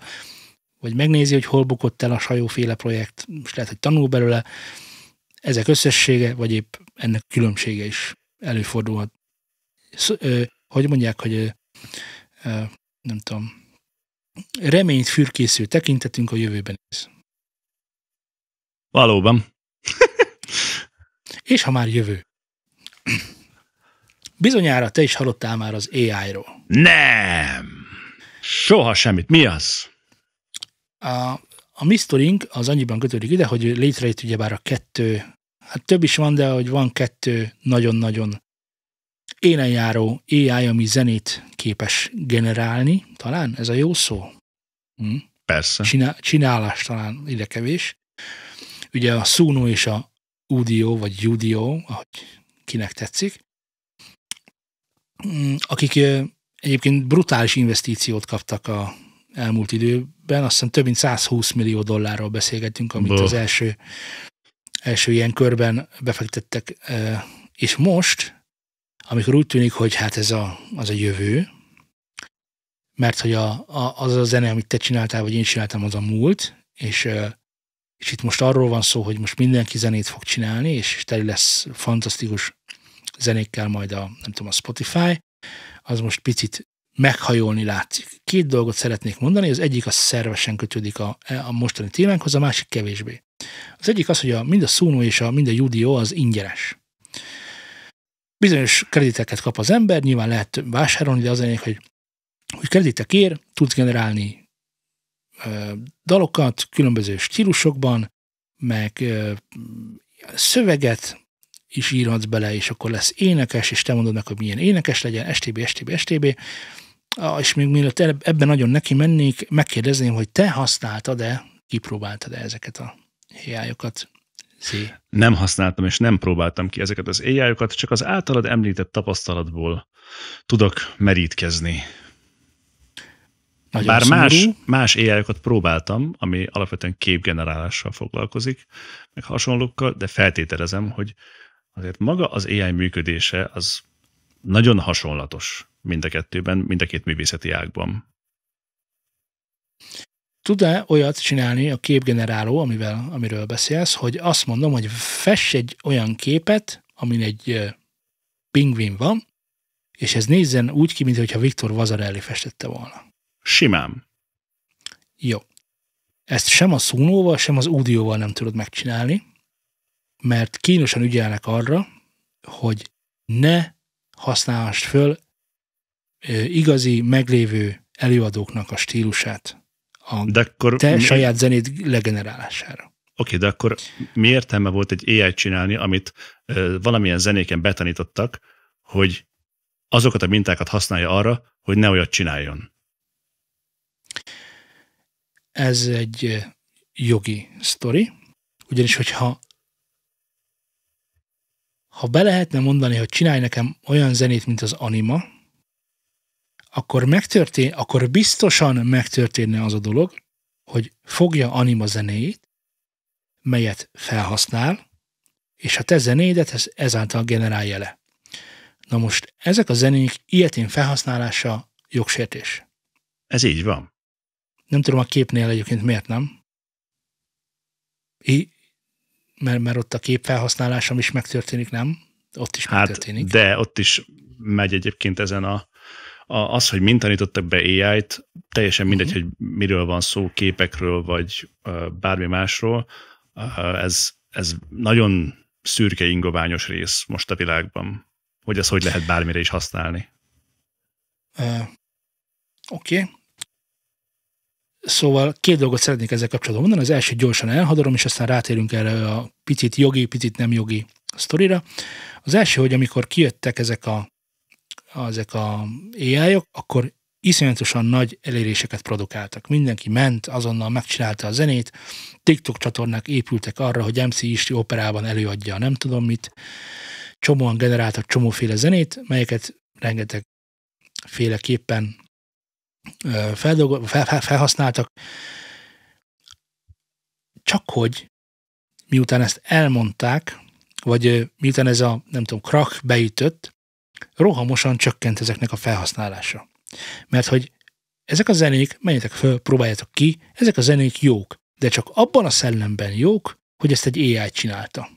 vagy megnézi, hogy hol bukott el a Sajóféle projekt, és lehet, hogy tanul belőle. Ezek összessége, vagy épp ennek különbsége is előfordulhat. Hogy mondják, hogy nem tudom, reményt fürkésző tekintetünk a jövőben is. Valóban. És ha már jövő. Bizonyára te is hallottál már az AI-ról. Nem! Soha semmit. Mi az? A mi sztorink az annyiban kötődik ide, hogy létrejött ugyebár a 2, hát több is van, de hogy van 2 nagyon-nagyon élenjáró AI, ami zenét képes generálni. Talán ez a jó szó? Persze. Csinálás talán ide kevés. Ugye a Suno és a Udio, vagy Udio, ahogy kinek tetszik, akik egyébként brutális investíciót kaptak a elmúlt időben, azt hiszem több mint $120 millió beszélgettünk, amit az első ilyen körben befektettek, és most, amikor úgy tűnik, hogy hát ez az a jövő, mert hogy az a zene, amit te csináltál, vagy én csináltam, az a múlt, és itt most arról van szó, hogy most mindenki zenét fog csinálni, és teli lesz fantasztikus zenékkel majd a Spotify, az most picit meghajolni látszik. 2 dolgot szeretnék mondani, az egyik az szervesen kötődik a mostani témánkhoz, a másik kevésbé. Az egyik az, hogy mind a Suno és mind a Udio az ingyenes. Bizonyos krediteket kap az ember, nyilván lehet vásárolni, de az a lényeg, hogy kreditekért tudsz generálni dalokat különböző stílusokban, meg szöveget is írhatsz bele, és akkor lesz énekes, és te mondod meg, hogy milyen énekes legyen, stb. És még mielőtt ebben nagyon neki mennék, megkérdezném, hogy te használtad-e, kipróbáltad-e ezeket a AI-okat? Nem használtam, és nem próbáltam ki ezeket az AI-okat, csak az általad említett tapasztalatból tudok merítkezni. Nagyon bár szomorú. más AI-okat próbáltam, ami alapvetően képgenerálással foglalkozik, meg hasonlókkal, de feltételezem, hogy azért maga az AI működése az nagyon hasonlatos mind a kettőben, mind a 2 művészeti ágban. Tud-e olyat csinálni a képgeneráló, amiről beszélsz, hogy azt mondom, hogy fess egy olyan képet, amin egy pingvin van, és ez nézzen úgy ki, mintha Viktor Vasarely festette volna. Simán. Jó. Ezt sem a Sunóval, sem az Udioval nem tudod megcsinálni, mert kínosan ügyelnek arra, hogy ne használhassd föl igazi, meglévő előadóknak a stílusát te saját zenéd legenerálására. Oké, de akkor mi értelme volt egy AI-t csinálni, amit valamilyen zenéken betanítottak, hogy azokat a mintákat használja arra, hogy ne olyat csináljon? Ez egy jogi sztori, ugyanis hogyha be lehetne mondani, hogy csinálj nekem olyan zenét, mint az Anima, akkor biztosan megtörténne az a dolog, hogy fogja Anima zenéjét, melyet felhasznál, és a te zenédet ezáltal generálja le. Na most ezek a zenék ilyetén felhasználása jogsértés. Ez így van. Nem tudom a képnél egyébként miért nem. Mert ott a kép felhasználásom is megtörténik, nem? Ott is megtörténik. De ott is megy egyébként ezen az, hogy mint tanítottak be AI-t, teljesen mindegy, hogy miről van szó, képekről, vagy bármi másról, ez nagyon szürke, ingoványos rész most a világban, hogy ezt hogy lehet bármire is használni. Oké. Szóval 2 dolgot szeretnék ezzel kapcsolatban mondani. Az első gyorsan elhadarom, és aztán rátérünk erre a picit jogi, picit nem jogi sztorira. Az első, hogy amikor kijöttek ezek a AI-ok, akkor iszonyatosan nagy eléréseket produkáltak. Mindenki ment, azonnal megcsinálta a zenét, TikTok csatornák épültek arra, hogy MC Isti operában előadja nem tudom mit, csomóan generáltak csomóféle zenét, melyeket rengetegféleképpen felhasználtak, csak hogy miután ezt elmondták, vagy miután ez a, nem tudom, krach beütött, rohamosan csökkent ezeknek a felhasználása. Mert hogy ezek a zenék, menjetek föl, próbáljátok ki, ezek a zenék jók, de csak abban a szellemben jók, hogy ezt egy AI csinálta.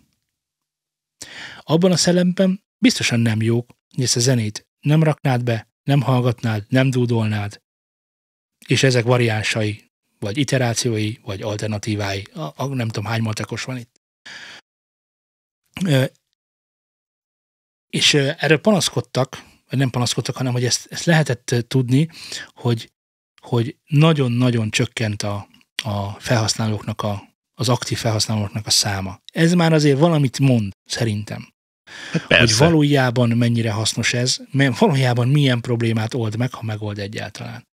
Abban a szellemben biztosan nem jók, hogy ezt a zenét nem raknád be, nem hallgatnád, nem dúdolnád, és ezek variánsai, vagy iterációi, vagy alternatívái, nem tudom hány matekos van itt. És erről panaszkodtak, vagy nem panaszkodtak, hanem hogy ezt lehetett tudni, hogy nagyon-nagyon csökkent a felhasználóknak, az aktív felhasználóknak a száma. Ez már azért valamit mond, szerintem. Hát hogy valójában mennyire hasznos ez, valójában milyen problémát old meg, ha megold egyáltalán.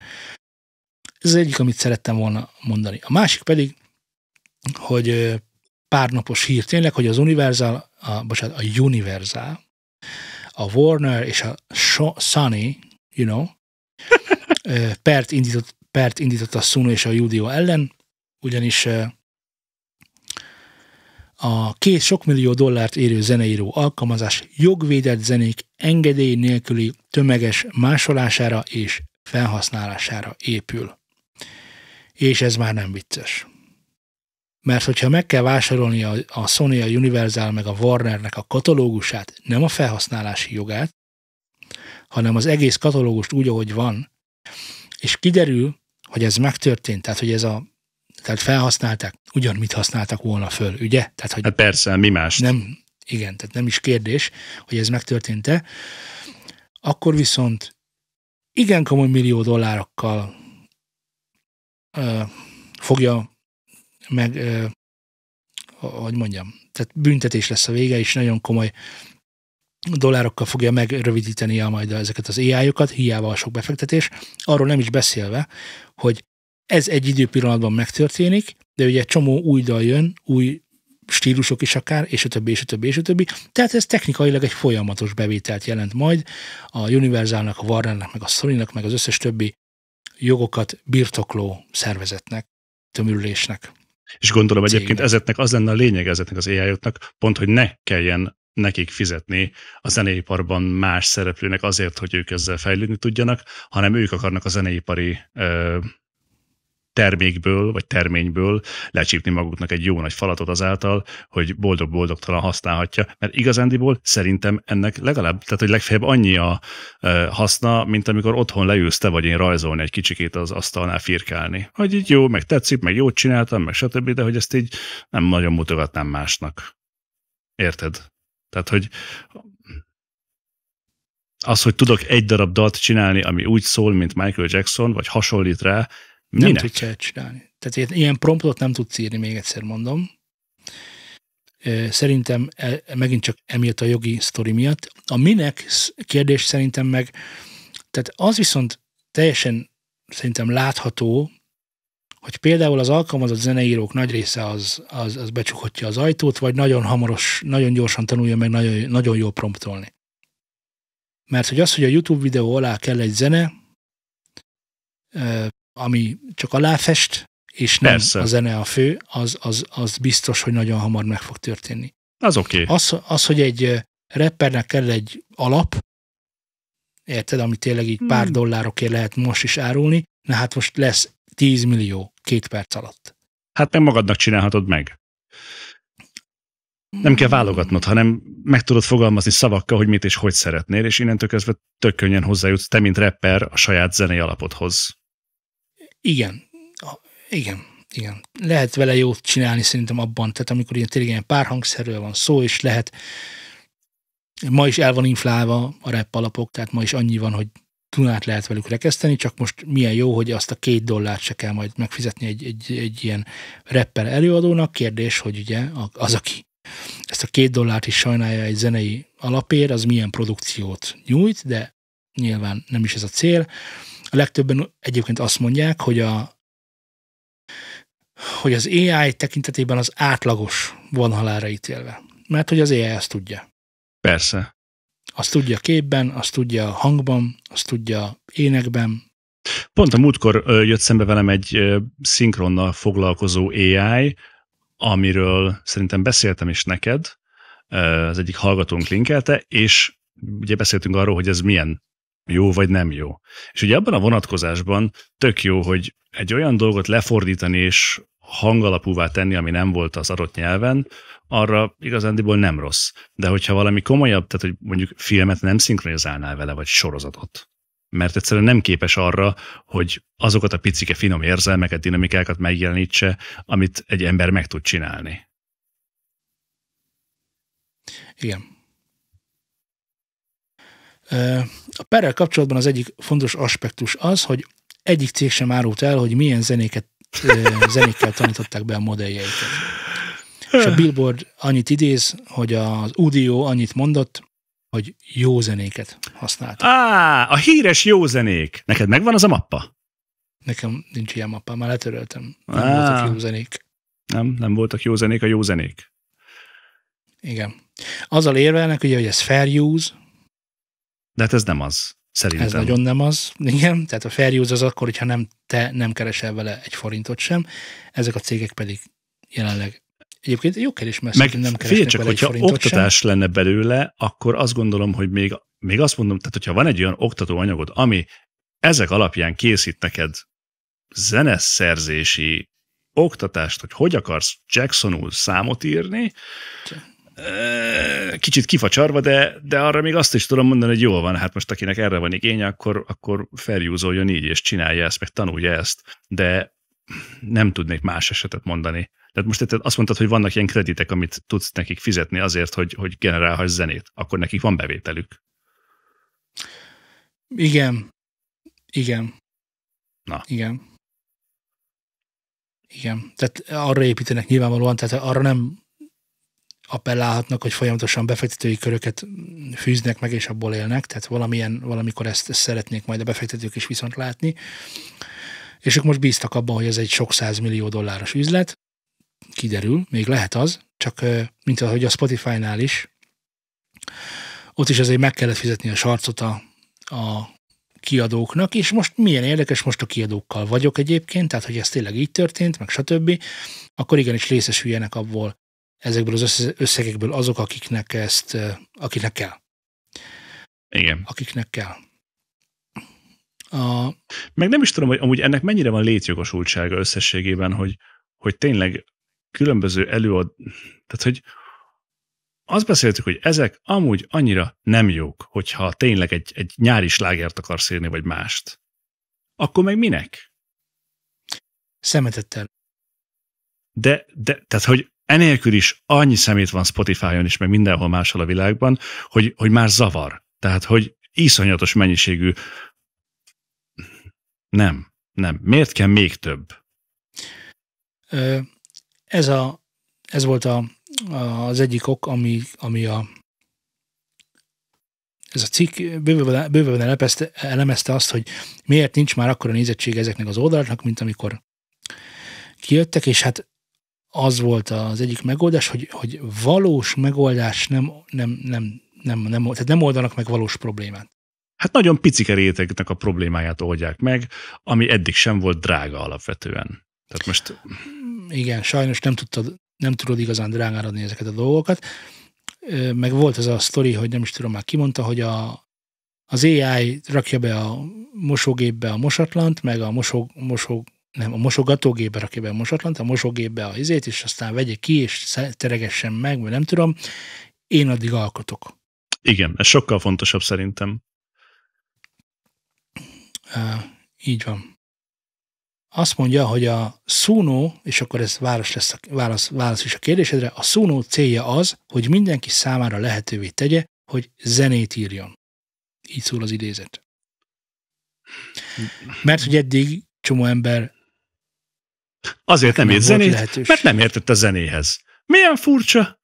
Ez az egyik, amit szerettem volna mondani. A másik pedig, hogy pár napos hír tényleg, hogy az Universal, a Universal, a Warner és a Sony, pert indított a Suno és a Udio ellen, ugyanis a 2 sok millió dollárt érő zeneíró alkalmazás jogvédett zenék engedély nélküli tömeges másolására és felhasználására épül. És ez már nem vicces. Mert hogyha meg kell vásárolni a Sony, a Universal meg a Warnernek a katalógusát, nem a felhasználási jogát, hanem az egész katalógust úgy, ahogy van, és kiderül, hogy ez megtörtént, tehát felhasználták, ugyanmit használtak volna föl, ugye? Tehát, hogy hát persze, mi mást. Igen, tehát nem is kérdés, hogy ez megtörtént-e. Akkor viszont igen komoly millió dollárokkal fogja meg, hogy mondjam, tehát büntetés lesz a vége, és nagyon komoly dollárokkal fogja megrövidíteni majd ezeket az AI-okat, hiába a sok befektetés. Arról nem is beszélve, hogy ez egy időpillanatban megtörténik, de ugye csomó új dal jön, új stílusok is akár, és a többi, és a többi, és a többi. Tehát ez technikailag egy folyamatos bevételt jelent majd a Universalnak, a Warnernek, meg a Sony-nak, meg az összes többi jogokat birtokló szervezetnek, tömörülésnek. És gondolom egyébként ezeknek az lenne a lényeg ezeknek az AI-oknak, pont, hogy ne kelljen nekik fizetni a zeneiparban más szereplőnek azért, hogy ők ezzel fejlődni tudjanak, hanem ők akarnak a zeneipari termékből, vagy terményből lecsípni maguknak egy jó nagy falatot azáltal, hogy boldog-boldogtalan használhatja, mert igazándiból szerintem ennek legalább, tehát hogy legfeljebb annyi a haszna, mint amikor otthon leülsz te vagy én rajzolni egy kicsikét az asztalnál firkálni. Hogy így jó, meg tetszik, meg jót csináltam, meg stb., de hogy ezt így nem nagyon mutogatnám másnak. Érted? Tehát, hogy az, hogy tudok egy darab dalt csinálni, ami úgy szól, mint Michael Jackson, vagy hasonlít rá, nem tudsz csinálni. Tehát ilyen promptot nem tudsz írni, még egyszer mondom. Szerintem megint csak emiatt a jogi sztori miatt. A minek kérdés szerintem meg, tehát az viszont teljesen szerintem látható, hogy például az alkalmazott zeneírók nagy része az becsukhatja az ajtót, vagy nagyon gyorsan tanulja meg nagyon jól promptolni. Mert hogy az, hogy a YouTube videó alá kell egy zene, ami csak aláfest, és nem persze. A zene a fő, az biztos, hogy nagyon hamar meg fog történni. Az oké. Az, hogy egy rappernek kell egy alap, érted, ami tényleg így pár dollárokért lehet most is árulni, na hát most lesz 10 millió 2 perc alatt. Hát nem magadnak csinálhatod meg. Nem kell válogatnod, hanem meg tudod fogalmazni szavakkal, hogy mit és hogy szeretnél, és innentől kezdve tök könnyen hozzájutsz te, mint rapper, a saját zenei alapodhoz. Igen. Lehet vele jót csinálni szerintem abban, tehát amikor tényleg ilyen pár hangszerről van szó, és lehet, ma is el van inflálva a rap alapok, tehát ma is annyi van, hogy tunát lehet velük rekeszteni, csak most milyen jó, hogy azt a $2 se kell majd megfizetni egy ilyen rapper előadónak. Kérdés, hogy ugye az, aki ezt a $2 is sajnálja egy zenei alapért, az milyen produkciót nyújt, de nyilván nem is ez a cél. A legtöbben egyébként azt mondják, hogy az AI tekintetében az átlagos van halálra ítélve. Mert hogy az AI azt tudja. Persze. Azt tudja képben, azt tudja hangban, azt tudja énekben. Pont a múltkor jött szembe velem egy szinkronnal foglalkozó AI, amiről szerintem beszéltem is neked, az egyik hallgatónk linkelte, és ugye beszéltünk arról, hogy ez milyen jó vagy nem jó. És ugye abban a vonatkozásban tök jó, hogy egy olyan dolgot lefordítani és hangalapúvá tenni, ami nem volt az adott nyelven, arra igazándiból nem rossz. De hogyha valami komolyabb, tehát hogy mondjuk filmet nem szinkronizálnál vele, vagy sorozatot, mert egyszerűen nem képes arra, hogy azokat a picike finom érzelmeket, dinamikákat megjelenítse, amit egy ember meg tud csinálni. Igen. A perrel kapcsolatban az egyik fontos aspektus az, hogy egyik cég sem árult el, hogy milyen zenékkel tanították be a modelljeiket. És a Billboard annyit idéz, hogy az Udio annyit mondott, hogy jó zenéket használtak. A híres jó zenék. Neked megvan az a mappa? Nekem nincs ilyen mappa, már letöröltem. Nem voltak jó zenék. Nem voltak jó zenék a jó zenék. Igen. Azzal érvelnek, ugye, hogy ez fair use. De hát ez nem az, szerintem. Ez nagyon nem az, igen. Tehát a fair use az akkor, hogyha te nem keresel vele egy forintot sem. Ezek a cégek pedig jelenleg egyébként jó kérdés, mert nem keresnek csak, vele egy hogyha forintot oktatás sem. lenne belőle, akkor azt gondolom, hogy még azt mondom, tehát hogyha van egy olyan oktatóanyagod, ami ezek alapján készít neked zeneszerzési oktatást, hogy akarsz Jacksonul számot írni, kicsit kifacsarva, de arra még azt is tudom mondani, hogy jól van, hát most akinek erre van igénye, akkor feljúzoljon így, és csinálja ezt, meg tanulja ezt, de nem tudnék más esetet mondani. Tehát most azt mondtad, hogy vannak ilyen kreditek, amit tudsz nekik fizetni azért, hogy generálhass zenét. Akkor nekik van bevételük. Igen. Na. Igen. Tehát arra építenek nyilvánvalóan, tehát arra nem appellálhatnak, hogy folyamatosan befektetői köröket fűznek meg, és abból élnek. Tehát valamikor ezt szeretnék majd a befektetők is viszont látni. És ők most bíztak abban, hogy ez egy sok $100 millió üzlet. Kiderül, még lehet az, csak mint ahogy a Spotify-nál is, ott is azért meg kellett fizetni a sarcot a kiadóknak, és most milyen érdekes, most a kiadókkal vagyok egyébként, tehát hogy ez tényleg így történt, meg stb., akkor igenis részesüljenek abból, ezekből az összegekből azok, akiknek kell. Igen. Akiknek kell. Meg nem is tudom, hogy amúgy ennek mennyire van létjogosultsága összességében, hogy tényleg különböző tehát hogy azt beszéltük, hogy ezek amúgy annyira nem jók, hogyha tényleg egy nyári slágert akarsz írni, vagy mást. Akkor meg minek? Szemetettel. De tehát, hogy enélkül is annyi szemét van Spotify-on is, meg mindenhol máshol a világban, hogy már zavar. Tehát, hogy iszonyatos mennyiségű nem. Miért kell még több? Ez volt az egyik ok, ami ez a cikk bővebben elemezte azt, hogy miért nincs már akkora nézettség ezeknek az oldalaknak, mint amikor kijöttek, és hát az volt az egyik megoldás, hogy valós megoldás tehát nem oldanak meg valós problémát. Hát nagyon picike rétegnek a problémáját oldják meg, ami eddig sem volt drága alapvetően. Tehát most... Igen, sajnos nem nem tudod igazán drágára adni ezeket a dolgokat. Meg volt ez a sztori, hogy nem is tudom már kimondta, hogy az AI rakja be a mosógépbe a mosatlant, meg a mosogatógépbe rakja be a mosatlant, a mosógépbe a izét, és aztán vegye ki, és teregessen meg, vagy nem tudom. Én addig alkotok. Igen, ez sokkal fontosabb szerintem. Így van. Azt mondja, hogy a Suno, és akkor ez válasz is a kérdésedre, a Suno célja az, hogy mindenki számára lehetővé tegye, hogy zenét írjon. Így szól az idézet. Mert hogy eddig csomó ember azért nem írt zenét, mert nem értett a zenéhez. Milyen furcsa?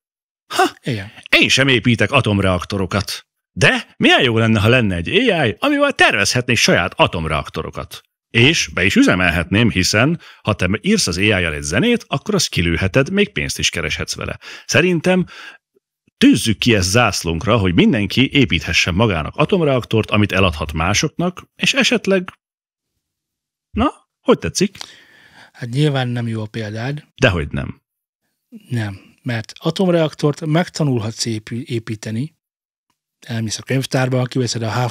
Igen. Én sem építek atomreaktorokat. De milyen jó lenne, ha lenne egy AI, amivel tervezhetnék saját atomreaktorokat. És be is üzemelhetném, hiszen ha te írsz az AI-jal egy zenét, akkor azt kilőheted, még pénzt is kereshetsz vele. Szerintem tűzzük ki ezt zászlónkra, hogy mindenki építhessen magának atomreaktort, amit eladhat másoknak, és esetleg... Na, hogy tetszik? Hát nyilván nem jó a példád. Dehogy nem. Nem, mert atomreaktort megtanulhatsz építeni. Elmész a könyvtárba, kiveszed a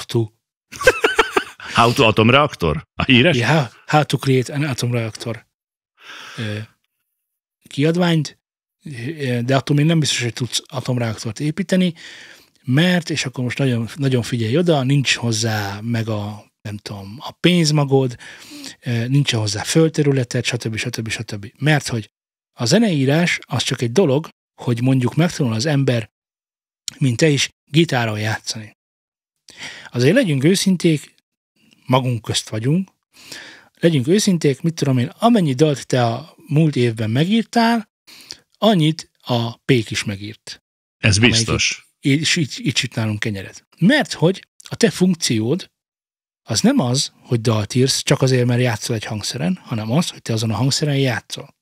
How to atomreaktor? A híres? Yeah, how to create an atomreaktor kiadványt, de attól még nem biztos, hogy tudsz atomreaktort építeni, mert, és akkor most nagyon, nagyon figyelj oda, nincs hozzá meg a pénzmagod, nincs hozzá földterületet, stb. Mert hogy a zeneírás az csak egy dolog, hogy mondjuk megtanul az ember, mint te is, gitáron játszani. Azért legyünk őszinték, magunk közt vagyunk, legyünk őszinték, mit tudom én, amennyi dalt te a múlt évben megírtál, annyit a Pék is megírt. Ez biztos. És így süt nálunk kenyeret. Mert hogy a te funkciód az nem az, hogy dalt írsz, csak azért, mert játszol egy hangszeren, hanem az, hogy te azon a hangszeren játszol.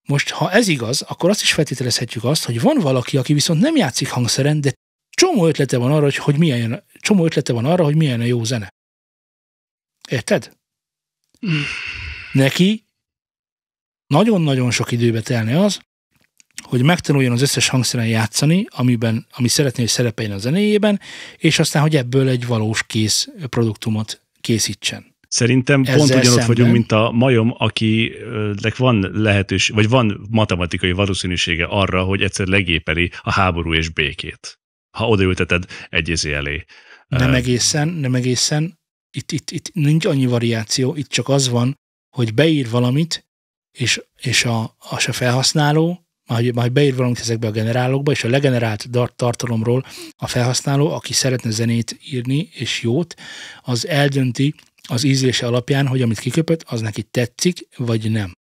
Most, ha ez igaz, akkor azt is feltételezhetjük azt, hogy van valaki, aki viszont nem játszik hangszeren, de csomó ötlete van arra, hogy milyen a jó zene. Érted? Neki nagyon-nagyon sok időbe telne az, hogy megtanuljon az összes hangszeren játszani, ami szeretné, hogy szerepeljen a zenéjében, és aztán, hogy ebből egy valós kész produktumot készítsen. Szerintem pont ugyanott vagyunk, mint a majom, akinek van lehetőség, vagy van matematikai valószínűsége arra, hogy egyszer legépeli a háború és békét. Ha odaülteted egy elé. Nem egészen. Itt nincs annyi variáció, itt csak az van, hogy beír valamit, és a felhasználó, majd beír valamit ezekbe a generálókba, és a legenerált tartalomról a felhasználó, aki szeretne zenét írni, és jót, az eldönti az ízlése alapján, hogy amit kiköpött, az neki tetszik, vagy nem.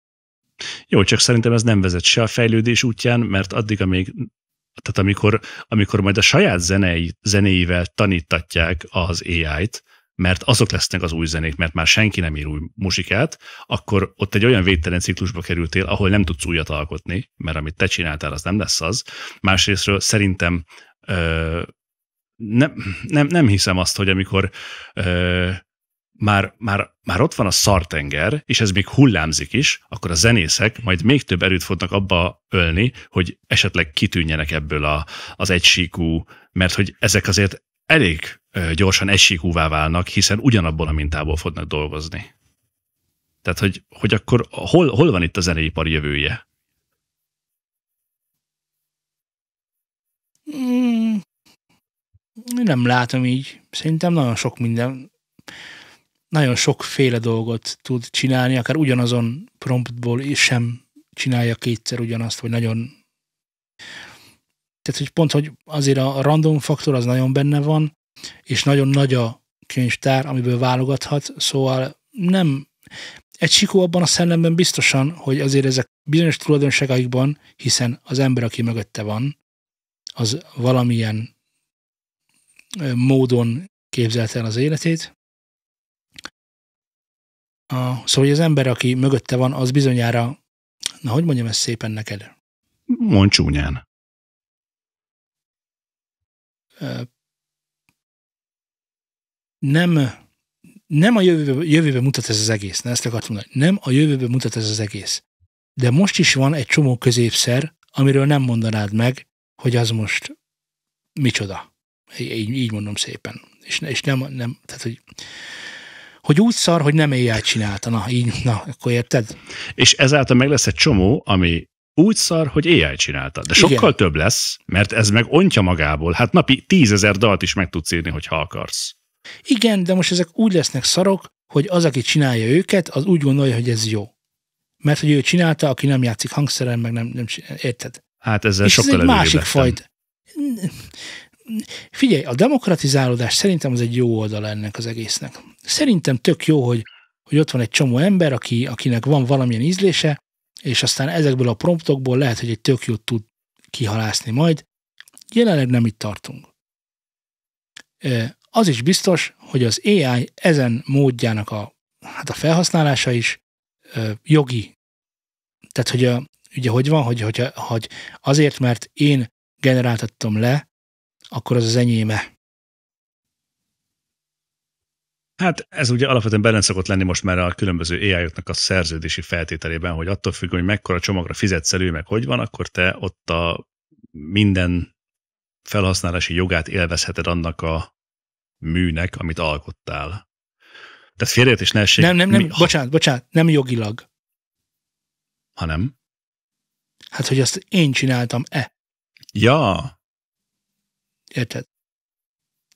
Jó, csak szerintem ez nem vezet se a fejlődés útján, mert addig, amikor majd a saját zenéivel tanítatják az AI-t, mert azok lesznek az új zenék, mert már senki nem ír új muzsikát, akkor ott egy olyan végtelen ciklusba kerültél, ahol nem tudsz újat alkotni, mert amit te csináltál, az nem lesz az. Másrésztről szerintem nem hiszem azt, hogy amikor már ott van a szartenger, és ez még hullámzik is, akkor a zenészek majd még több erőt fognak abba ölni, hogy esetleg kitűnjenek ebből az egysíkú, mert hogy ezek azért elég gyorsan egysíkúvá válnak, hiszen ugyanabból a mintából fognak dolgozni. Tehát, hogy akkor hol van itt a zeneipar jövője? Nem látom így. Szerintem nagyon sokféle dolgot tud csinálni, akár ugyanazon promptból is sem csinálja kétszer ugyanazt, vagy nagyon... Tehát, hogy pont, hogy azért a random faktor az nagyon benne van, és nagyon nagy a könyvtár, amiből válogathat, szóval nem... Egy sikó abban a szellemben biztosan, hogy azért ezek bizonyos tulajdonságaikban, hiszen az ember, aki mögötte van, az valamilyen módon képzelte el az életét. Szóval az ember, aki mögötte van, az bizonyára, na, hogy mondjam ezt szépen neked? Mondj csúnyán. Nem a jövőbe mutat ez az egész. Na, ezt akartam mondani. Nem a jövőbe mutat ez az egész. de most is van egy csomó középszer, amiről nem mondanád meg, hogy az most micsoda. Így mondom szépen. És nem tehát, hogy úgy szar, hogy nem AI csinálta. Na, akkor érted? És ezáltal meg lesz egy csomó, ami úgy szar, hogy AI csinálta. De sokkal Igen. több lesz, mert ez meg ontja magából. Hát napi 10 000 dalt is meg tudsz írni, hogyha akarsz. Igen, de most ezek úgy lesznek szarok, hogy az, aki csinálja őket, az úgy gondolja, hogy ez jó. Mert hogy ő csinálta, aki nem játszik hangszeren, meg nem érted? Hát ezzel és sokkal ez egy másik lettem. fajta. Figyelj, a demokratizálódás szerintem az egy jó oldala ennek az egésznek. Szerintem tök jó, hogy ott van egy csomó ember, akinek van valamilyen ízlése, és aztán ezekből a promptokból lehet, hogy egy tök jót tud kihalászni majd. Jelenleg nem itt tartunk. Az is biztos, hogy az AI ezen módjának a felhasználása is jogi. Tehát, hogy ugye hogy van, hogy azért, mert én generáltattam le, akkor az enyéme. Hát ez ugye alapvetően benne szokott lenni most már a különböző AI-oknak a szerződési feltételében, hogy attól függ, hogy mekkora csomagra fizetsz elő, meg hogy van, akkor te ott a minden felhasználási jogát élvezheted annak a műnek, amit alkottál. Tehát félreértés ne essék. Nem, bocsánat, nem jogilag. Hanem? Hát, hogy azt én csináltam-e. Ja. Érted?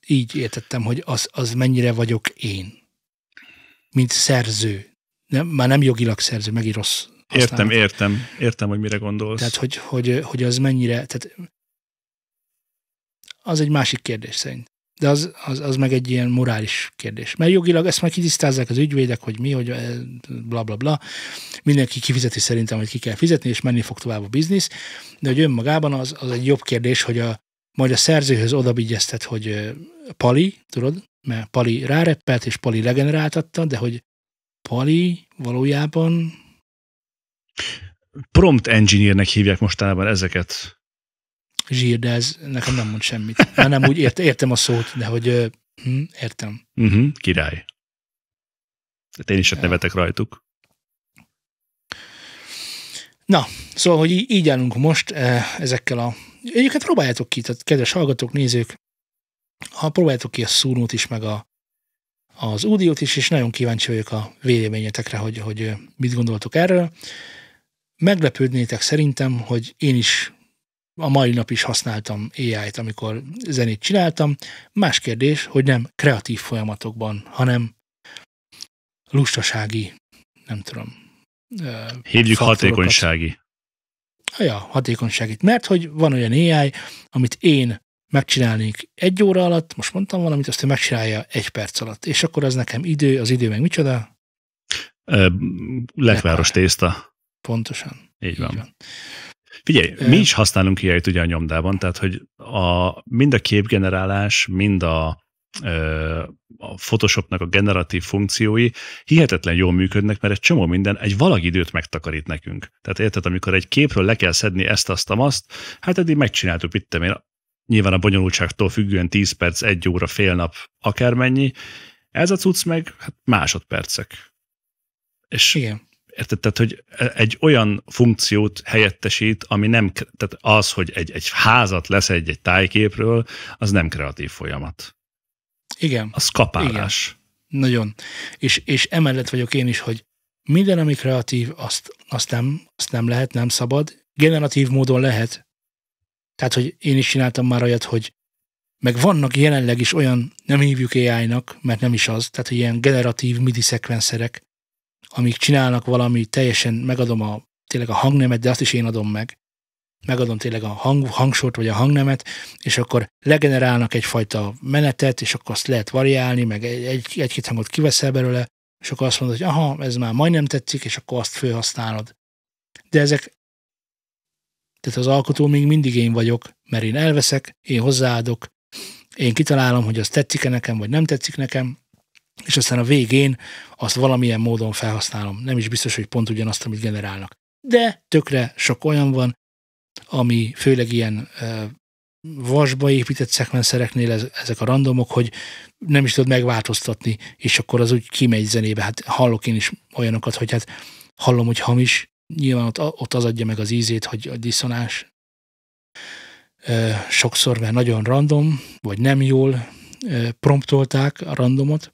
Így értettem, hogy az mennyire vagyok én. Mint szerző. Már nem jogilag szerző, megint rossz használat. Értem, hogy mire gondolsz. Tehát, hogy az mennyire... Tehát az egy másik kérdés szerint. De az meg egy ilyen morális kérdés. Mert jogilag ezt már kitisztázzák az ügyvédek, hogy mi, hogy bla bla bla. Mindenki kifizeti szerintem, hogy ki kell fizetni, és menni fog tovább a biznisz. De hogy önmagában az egy jobb kérdés, hogy majd a szerzőhöz odabigyeztet, hogy Pali, tudod, mert Pali ráreppelt, és Pali legeneráltatta, de hogy Pali valójában... Prompt engineernek hívják mostanában ezeket. Zsír, de ez nekem nem mond semmit. Már nem úgy értem a szót, de hogy értem. Király. Én is nevetek rajtuk. Na, szóval, hogy így állunk most ezekkel a... Egyébként próbáljátok ki, tehát kedves hallgatók, nézők, ha próbáljátok ki a Sunót is, meg az Audiót is, és nagyon kíváncsi vagyok a véleményetekre, hogy mit gondoltok erről. Meglepődnétek szerintem, hogy én is a mai nap is használtam AI-t, amikor zenét csináltam. Más kérdés, hogy nem kreatív folyamatokban, hanem lustasági, nem tudom. Hívjuk hatékonysági. Ja, hatékonyságit. Mert hogy van olyan AI, amit én megcsinálnék 1 óra alatt, most mondtam valamit, azt ő megcsinálja 1 perc alatt. És akkor az nekem az idő meg micsoda? Lekváros tészta. Pontosan. Így van. Figyelj, mi is használunk AI-t ugye a nyomdában, tehát hogy mind a képgenerálás, mind a Photoshopnak a generatív funkciói hihetetlen jól működnek, mert egy csomó minden egy valag időt megtakarít nekünk. Tehát érted, amikor egy képről le kell szedni ezt, azt, hát eddig megcsináltuk, nyilván a bonyolultságtól függően 10 perc, 1 óra, fél nap, akármennyi. Ez a cucc meg hát másodpercek. És igen. Érted, tehát, hogy egy olyan funkciót helyettesít, ami nem, tehát az, hogy egy házat leszedj egy tájképről, az nem kreatív folyamat. Igen. Az kapálás. Igen. Nagyon. És emellett vagyok én is, hogy minden, ami kreatív, azt nem lehet, nem szabad. Generatív módon lehet. Tehát, hogy én is csináltam már olyat, hogy meg vannak jelenleg is olyan, nem hívjuk AI-nak, mert nem is az, tehát ilyen generatív MIDI szekvenszerek, amik csinálnak valami, teljesen megadom tényleg a hangnemet, de azt is én adom meg. Megadom tényleg a hangsort, vagy a hangnemet, és akkor legenerálnak egyfajta menetet, és akkor azt lehet variálni, meg egy-két hangot kiveszel belőle, és akkor azt mondod, hogy aha, ez már majdnem tetszik, és akkor azt felhasználod. De ezek, tehát az alkotó még mindig én vagyok, mert én elveszek, én hozzáadok, én kitalálom, hogy az tetszik-e nekem, vagy nem tetszik nekem, és aztán a végén azt valamilyen módon felhasználom. Nem is biztos, hogy pont ugyanazt, amit generálnak. De tökre sok olyan van, ami főleg ilyen vasba épített szekvenszereknél ezek a randomok, hogy nem is tudod megváltoztatni, és akkor az úgy kimegy zenébe. Hát hallok én is olyanokat, hogy hát hallom, hogy hamis, nyilván ott az adja meg az ízét, hogy a diszonás sokszor, mert nagyon random, vagy nem jól promptolták a randomot,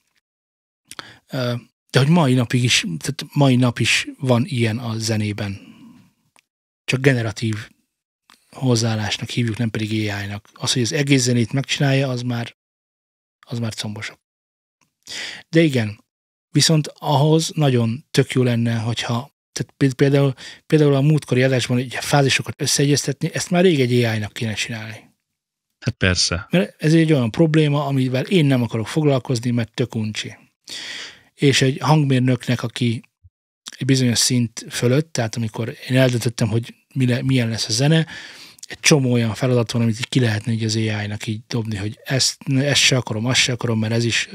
de hogy mai nap is van ilyen a zenében. Csak generatív hozzáállásnak hívjuk, nem pedig AI-nak. Az, hogy az egész zenét megcsinálja, az már combosabb. De igen, viszont ahhoz nagyon tök jó lenne, hogyha tehát például a múltkori adásban egy fázisokat összeegyeztetni, ezt már rég egy AI-nak kéne csinálni. Hát persze. Mert ez egy olyan probléma, amivel én nem akarok foglalkozni, mert tök uncsi. És egy hangmérnöknek, aki egy bizonyos szint fölött, tehát amikor én eldöntöttem, hogy milyen lesz a zene, egy csomó olyan feladat van, amit így ki lehetne így az AI-nak így dobni, hogy ezt se akarom, azt se akarom, mert ez is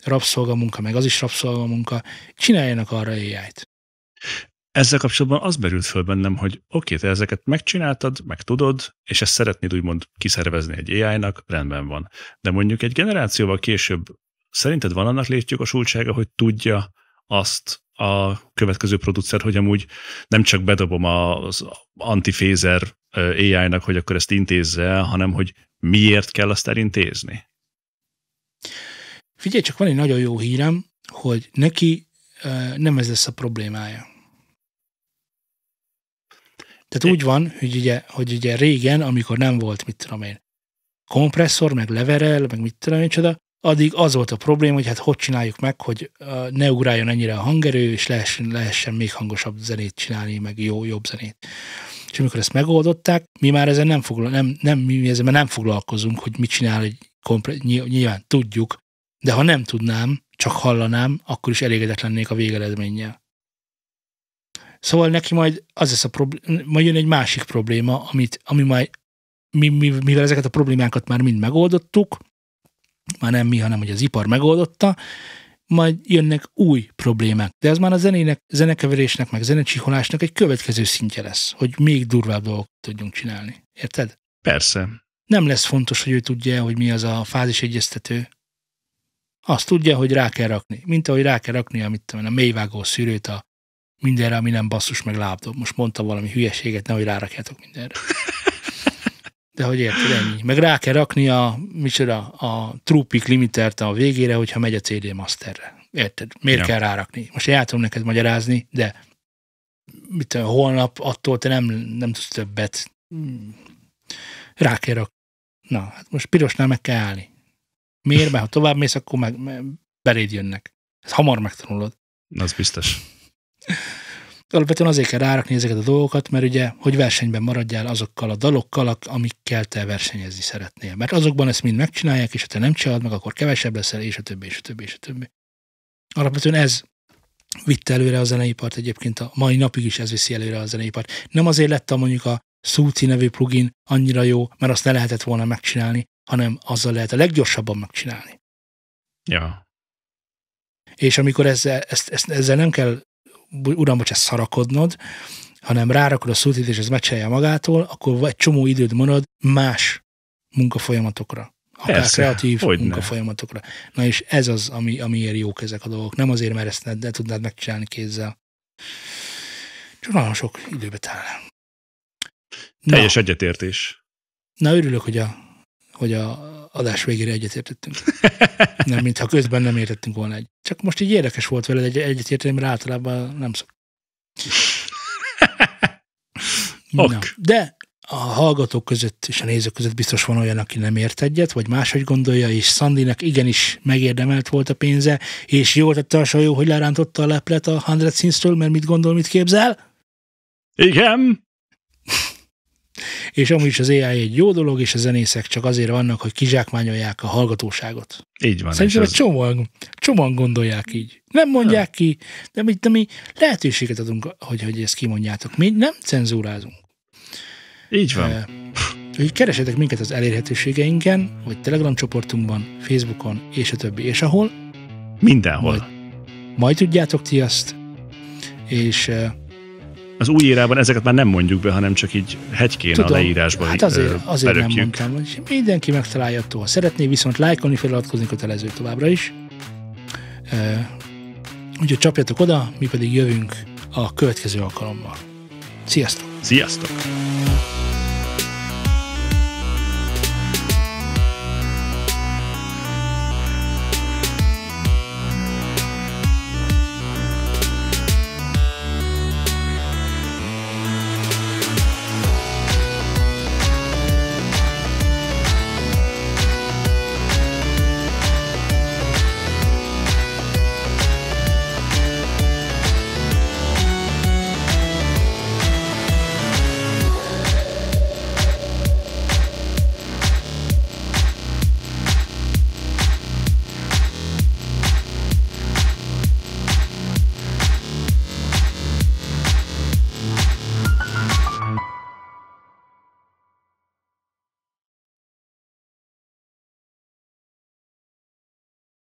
rabszolgamunka, meg az is rabszolgamunka. Csináljanak arra AI-t. Ezzel kapcsolatban az merült föl bennem, hogy oké, te ezeket megcsináltad, meg tudod, és ezt szeretnéd úgymond kiszervezni egy AI-nak, rendben van. De mondjuk egy generációval később szerinted van annak létjogosultsága, hogy tudja azt a következő producer, hogy amúgy nem csak bedobom az antiphézer AI-nak, hogy akkor ezt intézze, hanem hogy miért kell azt elintézni? Figyelj, csak van egy nagyon jó hírem, hogy neki nem ez lesz a problémája. Tehát úgy van, hogy ugye régen, amikor nem volt, mit tudom én, kompresszor, meg leverel, meg mit tudom én csoda, addig az volt a probléma, hogy hát hogy csináljuk meg, hogy ne ugráljon ennyire a hangerő, és lehessen még hangosabb zenét csinálni, meg jobb zenét. És amikor ezt megoldották, mi már ezen nem foglalkozunk, hogy mit csinál egy nyilván tudjuk, de ha nem tudnám, csak hallanám, akkor is elégedett lennék a végeredménnyel. Szóval neki majd az lesz a probléma, majd jön egy másik probléma, ami majd, mivel ezeket a problémákat már mind megoldottuk, már nem mi, hanem hogy az ipar megoldotta, majd jönnek új problémák. De ez már a zenekeverésnek, meg zenecsiholásnak egy következő szintje lesz, hogy még durvább dolgokat tudjunk csinálni. Érted? Persze. Nem lesz fontos, hogy ő tudja, hogy mi az a fázisegyeztető. Azt tudja, hogy rá kell rakni. Mint ahogy rá kell rakni a mélyvágó szűrőt a mindenre, ami nem basszus meg lábdob. Most mondtam valami hülyeséget, nehogy rárakjátok mindenre. De hogy érted, ennyi. Meg rá kell rakni a True Peak limitert a végére, hogyha megy a CD Masterre. Érted? Miért kell rárakni? Most én el tudom neked magyarázni, de holnap attól te nem tudsz többet. Rá kell rakni. Na, hát most pirosnál meg kell állni. Miért? Mert ha tovább mész, akkor beléd jönnek. Ezt hamar megtanulod. Az biztos. Alapvetően azért kell rárakni ezeket a dolgokat, mert ugye, hogy versenyben maradjál azokkal a dalokkal, amikkel te versenyezni szeretnél. Mert azokban ezt mind megcsinálják, és ha te nem csinálod meg, akkor kevesebb leszel, és a többi, és a többi, és a többi. Alapvetően ez vitte előre a zeneipart, egyébként a mai napig is ez viszi előre a zeneipart. Nem azért lett mondjuk a Suci nevű plugin annyira jó, mert azt ne lehetett volna megcsinálni, hanem azzal lehet a leggyorsabban megcsinálni. Ja. És amikor ezzel nem kell uram, bocsánat, szarakodnod, hanem rárakod a Sucit, és ez megcsinálja magától, akkor egy csomó időd marad más munkafolyamatokra. Akár persze, kreatív munkafolyamatokra. Na és ez az, amiért jók ezek a dolgok. Nem azért, mert ezt ne tudnád megcsinálni kézzel. Csak nagyon sok időbe telne. Teljes egyetértés. Na, örülök, hogy a adás végére egyetértettünk. Nem, mintha közben nem értettünk volna egy. Csak most így érdekes volt veled egyetérteni, mert általában nem szok. Na, de a hallgatók között és a nézők között biztos van olyan, aki nem ért egyet, vagy máshogy gondolja, és Sandynek igenis megérdemelt volt a pénze, és jól tette a sajó, hogy lerántotta a leplet a 100 Scenes-ről, mert mit gondol, mit képzel? Igen! És amúgy is az AI egy jó dolog, és a zenészek csak azért vannak, hogy kizsákmányolják a hallgatóságot. Így van. Szerintem csomóan gondolják így. Nem mondják ki, de mi lehetőséget adunk, hogy ezt kimondjátok. Mi nem cenzúrázunk. Így van. Hogy keresetek minket az elérhetőségeinken, vagy Telegram csoportunkban, Facebookon, és a többi, és ahol. Mindenhol. Majd tudjátok ti azt, és az új érában ezeket már nem mondjuk be, hanem csak így hegykén a leírásban. Hát azért nem mondtam, hogy mindenki megtalálja, ha szeretné, viszont lájkolni, feliratkozni kötelező továbbra is. Úgyhogy csapjatok oda, mi pedig jövünk a következő alkalommal. Sziasztok! Sziasztok!